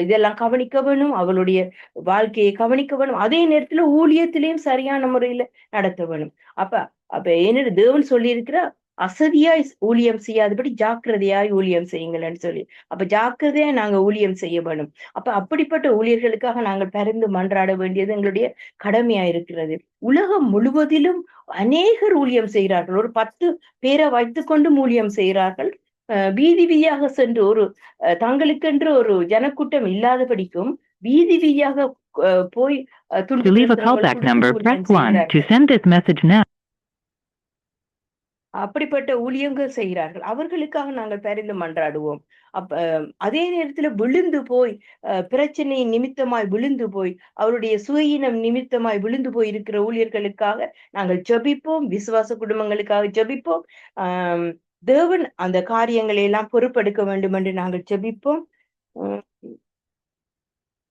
இதெல்லாம் கவனிக்க வேணும், அவளுடைய வாழ்க்கையை கவனிக்க வேணும், அதே நேரத்துல ஊழியத்திலையும் சரியான முறையில நடத்த வேணும். அப்ப என்ன தேவன் சொல்லி இருக்கிற அசதியாய் ஊழியம் செய்யாதபடி ஜாக்கிரதையாய் ஊழியம் செய்யுங்கள்னு சொல்லி. அப்ப ஜாக்கிரதையா நாங்க ஊழியம் செய்ய வேணும். அப்படிப்பட்ட ஊழியர்களுக்காக நாங்கள் பரிந்து மன்றாட வேண்டியது எங்களுடைய கடமையா இருக்கிறது. உலகம் முழுவதிலும் அநேகர் ஊழியம் செய்கிறார்கள். ஒரு 10 பேரை வைத்துக்கொண்டு ஊழியம் செய்கிறார்கள். வீதி வீதியாக சென்று ஒரு தங்களுக்கென்று ஒரு ஜனக்கூட்டம் இல்லாதபடிக்கும் வீதி வீதியாக போய் அப்படிப்பட்ட ஊழியங்கள் செய்கிறார்கள். அவர்களுக்காக நாங்கள் பரிந்து மன்றாடுவோம். அதே நேரத்துல விழுந்து போய் பிரச்சனை நிமித்தமாய் விழுந்து போய் அவருடைய சுயினம் நிமித்தமாய் விழுந்து போய் இருக்கிற ஊழியர்களுக்காக நாங்கள் ஜெபிப்போம். விசுவாச குடும்பங்களுக்காக ஜெபிப்போம். தேவன் அந்த காரியங்களை எல்லாம் பொறுப்பெடுக்க வேண்டும் என்று நாங்கள் ஜெபிப்போம்.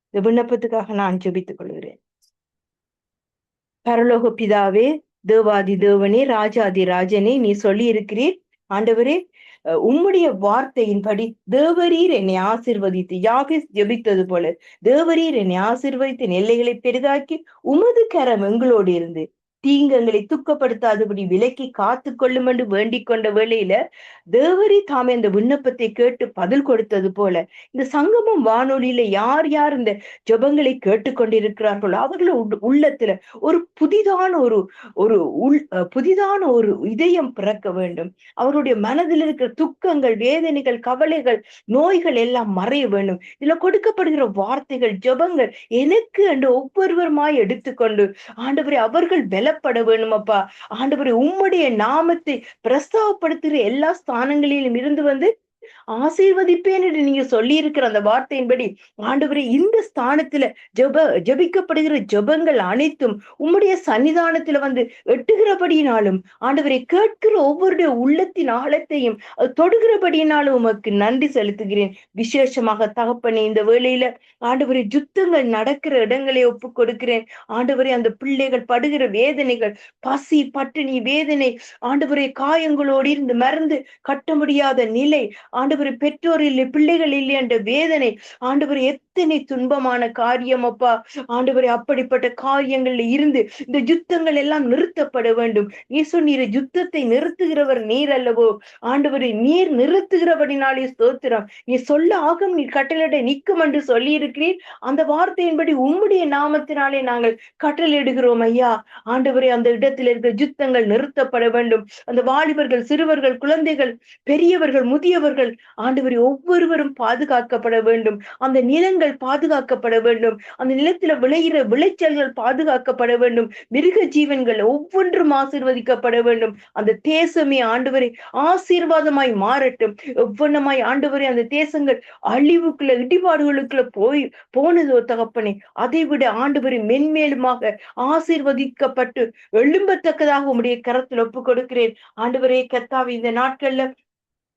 இந்த விண்ணப்பத்துக்காக நான் ஜெபித்துக் கொள்கிறேன். பரலோக பிதாவே, தேவாதி தேவனே, ராஜாதி ராஜனே, நீ சொல்லி இருக்கிறீர் ஆண்டவரே, உம்முடைய வார்த்தையின்படி தேவரீர் என்னை ஆசிர்வதித்து, யாபேஸ் ஜெபித்தது போல தேவரீர் என்னை ஆசிர்வதித்து எல்லைகளை பெரிதாக்கி உமது கரம் எங்களோடு இருந்து தீங்கங்களை துக்கப்படுத்தாதபடி விலக்கி காத்து கொள்ளும் என்று வேண்டிக் கொண்ட வேளையில தேவரி தாமே இந்த விண்ணப்பத்தை கேட்டு பதில் கொடுத்தது போல இந்த சங்கமம் வானொலியில யார் யார் இந்த ஜெபங்களை கேட்டுக்கொண்டிருக்கிறார்களோ அவர்கள உள்ளத்துல ஒரு புதிதான ஒரு இதயம் பிறக்க வேண்டும். அவருடைய மனதில் இருக்கிற துக்கங்கள், வேதனைகள், கவலைகள், நோய்கள் எல்லாம் மறைய வேண்டும். இதுல கொடுக்கப்படுகிற வார்த்தைகள், ஜெபங்கள் எனக்கு என்று ஒவ்வொருவருமாய் எடுத்துக்கொண்டு ஆண்டவரே அவர்கள் பலப்பட வேணும் அப்பா. ஆண்டவரே உம்முடைய நாமத்தை பிரஸ்தாவப்படுத்துகிற எல்லா ஸ்தானங்களிலும் இருந்து வந்து ஆசீர்வதிப்பேன் என்று நீங்க சொல்லி இருக்கிற அந்த வார்த்தையின்படி ஆண்டவரே இந்த ஸ்தானத்துல ஜெபிக்கப்படுகிற ஜெபங்கள் அனைத்தும் உம்முடைய சன்னிதானத்துல வந்து எட்டுகிறபடியினாலும் ஆண்டவரை கேட்கிற ஒவ்வொருடைய உள்ளத்தின் ஆழத்தையும் தொடுகிறபடியினாலும் உமக்கு நன்றி செலுத்துகிறேன். விசேஷமாக தகப்பனே இந்த வேளையில ஆண்டவரை யுத்தங்கள் நடக்கிற இடங்களை ஒப்பு கொடுக்கிறேன். ஆண்டவரே அந்த பிள்ளைகள் படுகிற வேதனைகள், பசி, பட்டினி, வேதனை, ஆண்டவரை காயங்களோடு இருந்து மறந்து கட்ட முடியாத நிலை, ஆண்டவரை பெற்றோர் இல்லை, பிள்ளைகள் இல்லை என்ற வேதனை, ஆண்டவரை எத்தனை துன்பமான காரியம் அப்பா. ஆண்டவரை அப்படிப்பட்ட காரியங்கள்ல இருந்து இந்த யுத்தங்கள் எல்லாம் நிறுத்தப்பட வேண்டும். நீ சொன்னீர யுத்தத்தை நிறுத்துகிறவர் நீர் அல்லவோ. ஆண்டவரை நீர் நிறுத்துகிறபடினாலே ஸ்தோத்திரம். நீ சொல்ல ஆகும், நீ கட்டளையிட நிற்கும் என்று சொல்லி இருக்கிறீர். அந்த வார்த்தையின்படி உம்முடைய நாமத்தினாலே நாங்கள் கட்டளையிடுகிறோம் ஐயா. ஆண்டவரை அந்த இடத்தில் இருக்கிற யுத்தங்கள் நிறுத்தப்பட வேண்டும். அந்த வாலிபர்கள், சிறுவர்கள், குழந்தைகள், பெரியவர்கள், முதியவர்கள் ஆண்டவரை ஒவ்வொருவரும் பாதுகாக்கப்பட வேண்டும். அந்த நிலங்கள் பாதுகாக்கப்பட வேண்டும். அந்த நிலத்துல விளைகிற விளைச்சல்கள் பாதுகாக்கப்பட வேண்டும். மிருக ஜீவன்கள் ஒவ்வொன்றும் ஆசீர்வதிக்கப்பட வேண்டும். அந்த தேசமே ஆண்டவரை ஆசீர்வாதமாய் மாறட்டும். எவ்வளமாய் ஆண்டவரை அந்த தேசங்கள் அழிவுக்குள்ள, இடிபாடுகளுக்குள்ள போனதோ தகப்பனே, அதை விட ஆண்டவரை மென்மேலுமாக ஆசீர்வதிக்கப்பட்டு எழும்பத்தக்கதாக உம்முடைய கரத்தில் ஒப்பு கொடுக்கிறேன். ஆண்டவரே கர்த்தாவே, இந்த நாட்கள்ல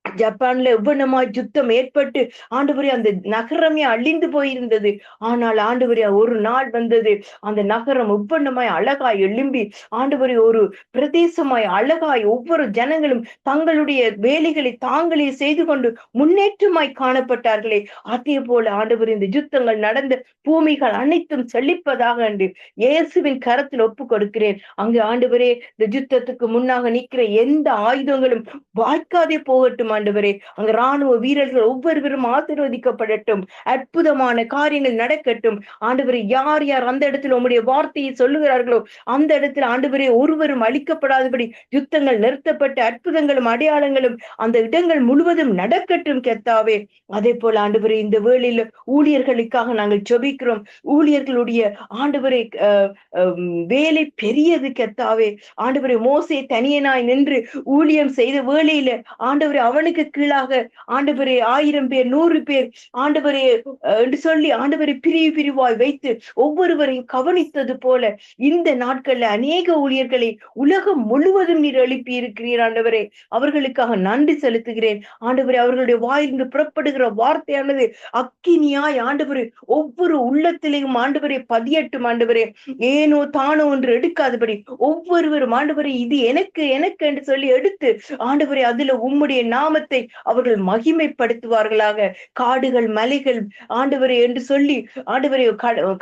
ஜப்பான்ல எவ்வளமா யுத்தம் ஏற்பட்டு ஆண்டவரே அந்த நகரமே அழிந்து போயிருந்தது. ஆனால் ஆண்டவரே ஒரு நாள் வந்தது, அந்த நகரம் எவ்வளமாய் அழகாய் எழும்பி ஆண்டவரே ஒரு பிரதேசமாய் அழகாய் ஒவ்வொரு ஜனங்களும் தங்களுடைய வேலைகளை தாங்களே செய்து கொண்டு முன்னேற்றமாய் காணப்பட்டார்களே. அதே போல ஆண்டவரே இந்த யுத்தங்கள் நடந்த பூமிகள் அனைத்தும் செழிப்பதாக என்று இயேசுவின் கரத்தில் ஒப்பு கொடுக்கிறேன். அங்கு ஆண்டவரே இந்த யுத்தத்துக்கு முன்னாக நிற்கிற எந்த ஆயுதங்களும் வாய்க்காதே போகட்டும் ஆண்டவரே. அங்க ராணுவ வீரர்கள் ஒவ்வொருவரும் ஆசீர்வதிக்கப்படட்டும். அற்புதமான காரியங்கள் நடக்கட்டும் ஆண்டவரே. யார் யார் அந்த இடத்துல உம்முடைய வார்த்தையை சொல்லுகிறார்களோ அந்த இடத்துல ஆண்டவரே ஒருவரும் அழிக்கப்படாதபடி யுத்தங்கள் நிறுத்தப்பட்டு அற்புதங்களும் அடையாளங்களும் அந்த இடங்கள் முழுவதும் நடக்கட்டும் கர்த்தாவே. அதே போல ஆண்டவரே இந்த வேளையில ஊழியர்களுக்காக நாங்கள் ஜெபிக்கிறோம். ஊழியர்களுடைய ஆண்டவரே வேலை பெரியது கர்த்தாவே. ஆண்டவரே மோசே தனியனாய் நின்று ஊழியம் செய்த வேளையில ஆண்டவரே அவனுக்கு கீழாக ஆண்டவரே 1000 பேர் 100 பேர் ஆண்டவரே என்று சொல்லி ஆண்டவரை பிரிவாய் வைத்து ஒவ்வொருவரையும் கவனித்தது போல இந்த நாட்கள்ல அநேக ஊழியர்களை உலகம் முழுவதும் நீர் எழுப்பி இருக்கிறீர் ஆண்டவரே. அவர்களுக்காக நன்றி செலுத்துகிறேன் ஆண்டவரே. அவர்களுடைய வாயிலிருந்து புறப்படுகிற வார்த்தையானது அக்கினியாய் ஆண்டவரே ஒவ்வொரு உள்ளத்திலையும் ஆண்டவரே பதியட்டும் ஆண்டவரே. ஏனோ தானோ என்று எடுக்காதபடி ஒவ்வொருவரும் ஆண்டவரே இது எனக்கு எனக்கு என்று சொல்லி எடுத்து ஆண்டவரே அதுல உம்முடைய நாமத்தை அவர்கள் மகிமைப்படுத்துவார்களாக. காடுகள் மலைகள் ஆண்டவரே என்று சொல்லி ஆண்டவரே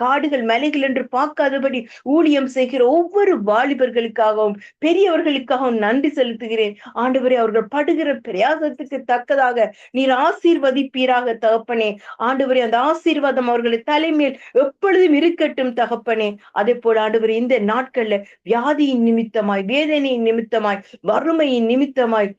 காடுகள் மலைகள் என்று பார்க்காதபடி ஊழியம் செய்கிற ஒவ்வொரு வாலிபர்களுக்காகவும் பெரியவர்களுக்காகவும் நன்றி செலுத்துகிறேன் ஆண்டவரே. அவர்கள் படுகிற பிரயாசத்துக்கு தக்கதாக நீர் ஆசீர்வதிப்பீராக தகப்பனே. ஆண்டவரே அந்த ஆசீர்வாதம் அவர்கள் தலைமையில் எப்பொழுதும் இருக்கட்டும் தகப்பனே. அதே போல ஆண்டவரே இந்த நாட்கள்ல வியாதியின் நிமித்தமாய், வேதனையின் நிமித்தமாய், வறுமையின் நிமித்தமாய்,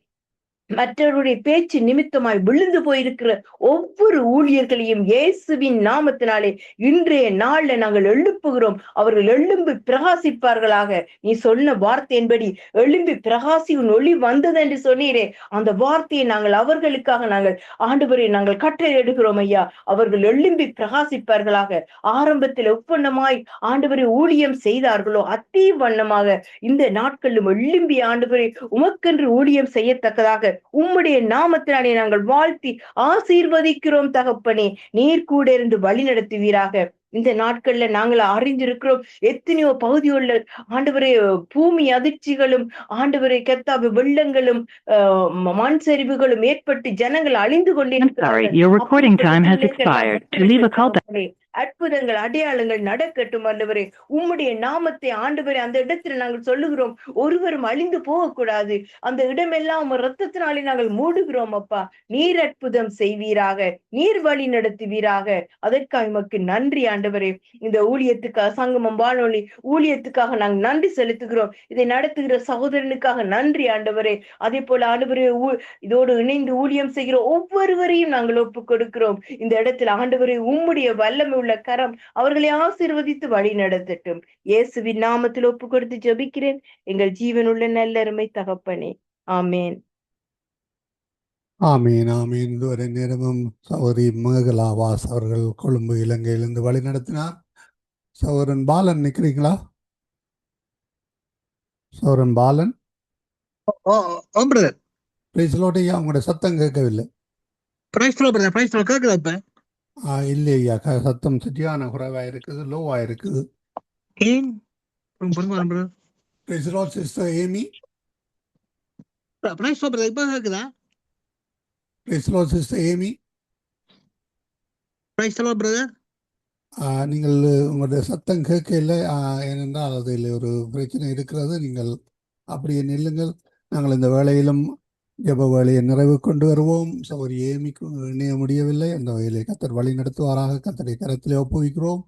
மற்றவருடைய பேச்சு நிமித்தமாய் விழுந்து போயிருக்கிற ஒவ்வொரு ஊழியர்களையும் இயேசுவின் நாமத்தினாலே இன்றைய நாள்ல நாங்கள் எழுப்புகிறோம். அவர்கள் எழும்பி பிரகாசிப்பார்களாக. நீ சொன்ன வார்த்தையின்படி எழும்பி பிரகாசி உன் ஒளி வந்தது என்று சொன்னீரே, அந்த வார்த்தையை நாங்கள் அவர்களுக்காக நாங்கள் ஆண்டவரை நாங்கள் கட்டளையிடுகிறோம் ஐயா. அவர்கள் எழும்பி பிரகாசிப்பார்களாக. ஆரம்பத்தில் ஒவ்வொன்னமாய் ஆண்டவரை ஊழியம் செய்தார்களோ அதே வண்ணமாக இந்த நாட்களிலும் எழும்பி ஆண்டவரை உமக்கென்று ஊழியம் செய்யத்தக்கதாக உம்முடைய நாமத்தினாலே நாங்கள் வாழ்த்தி ஆசீர்வதிக்கிறோம் தகப்பனே. நீர் கூட இருந்து வழி நடத்துவீராக. இந்த நாட்கள்ல நாங்கள் அறிந்திருக்கிறோம் எத்தனையோ பகுதியுள்ள ஆண்டவரே பூமி அதிர்ச்சிகளும் ஆண்டவரை கர்த்தாவே வெள்ளங்களும் மண் சரிவுகளும் ஏற்பட்டு ஜனங்கள் அழிந்து கொண்டிருக்கிறார்கள். அற்புதங்கள் அடையாளங்கள் நடக்கட்டும் ஆண்டவரே. உம்முடைய நாமத்தை ஆண்டவரே அந்த இடத்துல நாங்கள் சொல்லுகிறோம், ஒருவரும் அழிந்து போகக்கூடாது. அந்த இடமெல்லாம் ரத்தத்தினாலே நாங்கள் மூடுகிறோம் அப்பா. நீர் அற்புதம் செய்வீராக, நீர் வழி நடத்துவீராக. அதற்காக உமக்கு நன்றி ஆண்டவரே. இந்த ஊழியத்துக்காக, சங்கமம் வானொலி ஊழியத்துக்காக நாங்கள் நன்றி செலுத்துகிறோம். இதை நடத்துகிற சகோதரனுக்காக நன்றி ஆண்டவரே. அதே போல ஆண்டவரே இதோடு இணைந்து ஊழியம் செய்கிற ஒவ்வொருவரையும் நாங்கள் ஒப்பு கொடுக்கிறோம். இந்த இடத்துல ஆண்டவரே உம்முடைய வல்லமை உள்ள கரம் அவர்களை ஆசீர்வதித்து வழி நடத்தட்டும். இயேசுவின் நாமத்தில் ஒப்பு கொடுத்து ஜெபிக்கிறேன் எங்கள் ஜீவனுள்ள நல்லருமை தகப்பனே. ஆமேன். ஆமீன் ஆமீன். இதுவரை நேரமும் சகோதரி மேகலா வாஸ் அவர்கள் கொழும்பு இலங்கையிலிருந்து வழி நடத்தினார். சகோதரன் பாலன் நிற்கிறீங்களா? சகோதரன் பாலன், ஐயா உங்களோட சத்தம் கேட்கவில்லை. இல்லையா, சத்தம் சரியான குறைவா இருக்குது, லோவா இருக்குது. சிஸ்டர் ஏமி, சிஸ்டர் ஏமி, நீங்கள் உங்களுடைய சத்தம் கேட்கல. ஏனென்றால் அதில் ஒரு பிரச்சனை இருக்கிறது. நீங்கள் அப்படியே நில்லுங்கள். நாங்கள் இந்த வேளையிலும் ஜெப வேலையை நிறைவு கொண்டு வருவோம். சகோதரி ஏமிக்கு இணைய முடியவில்லை. அந்த வேலையை கத்தர் வழி நடத்துவாராக. கத்தரை கரத்திலே ஒப்புவிக்கிறோம்.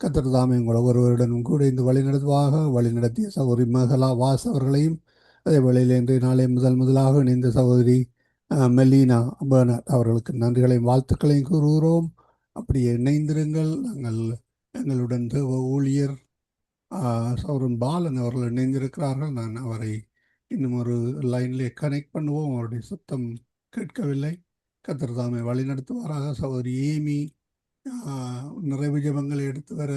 கத்தர் தாமே உங்கள் ஒருவருடனும் கூட இந்த வழி நடத்துவாக. வழி நடத்திய சகோதரி மேகலா வாஸ் அவர்களையும், அதே வேளையில் இன்றைய நாளை முதலாக இணைந்த சகோதரி மெலினா பெர்னாட் அவர்களுக்கு நன்றிகளையும் வாழ்த்துக்களையும் கூறுகிறோம். அப்படியே இணைந்திருங்கள். நாங்கள் எங்களுடன் தேவ ஊழியர் சௌரன் பாலன் அவர்கள் இணைந்திருக்கிறார்கள். நான் அவரை இன்னும் ஒரு லைன்லேயே கனெக்ட் பண்ணுவோம். அவருடைய சத்தம் கேட்கவில்லை. கத்தர் தாமே வழி நடத்துவாராக. சகோதரி ஏமி நிறைவு ஜெபங்களை எடுத்து வர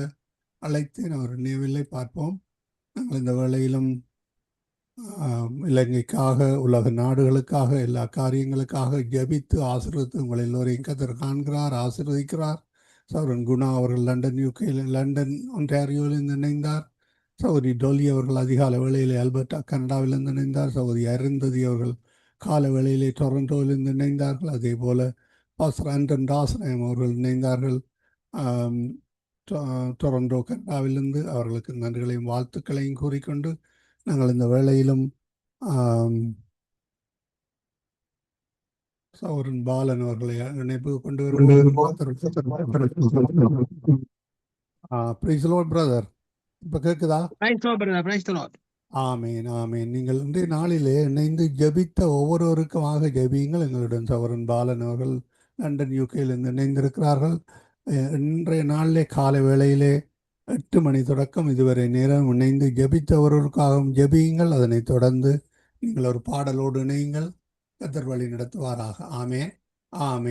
அழைத்தேன், அவர் இணையவில்லை. பார்ப்போம். நாங்கள் இந்த வேளையிலும் இலங்கைக்காக, உலக நாடுகளுக்காக, எல்லா காரியங்களுக்காக ஜெபித்து ஆசீர்வதித்து உங்கள் எல்லோரையும் கத்தர் காண்கிறார், ஆசீர்வதிக்கிறார். சௌரன் குணா அவர்கள் லண்டன் ஒன்டாரியோவிலிருந்து இணைந்தார். சகோதரி டொலி அவர்கள் அதிகால வேளையிலே அல்பர்டா கனடாவிலிருந்து இணைந்தார். சகோதரி அருந்ததி அவர்கள் கால வேளையிலே டொரண்டோவிலிருந்து இணைந்தார்கள். அதே போல பாஸ்டர் ஆண்டன் தாசநாயம் அவர்கள் இணைந்தார்கள் டொரண்டோ கனடாவிலிருந்து. அவர்களுக்கு நன்றிகளையும் வாழ்த்துக்களையும் கூறிக்கொண்டு நாங்கள் இந்த வேளையிலும் சௌரன் பாலன் அவர்களை இணைப்பு கொண்டு வருவோம். பிரதர், இப்ப கேக்குதா? ஆமீன் ஆமீன். நீங்கள் இன்றைய நாளிலே இணைந்து ஜபித்த ஒவ்வொருவருக்குமாக ஜபியுங்கள். எங்களுடன் சௌரன் பாலன் அவர்கள் லண்டன் யூகேயிலிருந்து இணைந்திருக்கிறார்கள். இன்றைய நாளிலே காலை வேளையிலே 8 மணி தொடக்கம் இதுவரை நேரம் இணைந்து ஜபித்த ஒருவருக்காகவும் ஜபியுங்கள். அதனைத் தொடர்ந்து நீங்கள் ஒரு பாடலோடு இணையுங்கள். கர்த்தர் வழி நடத்துவாராக. ஆமேன் ஆமேன்.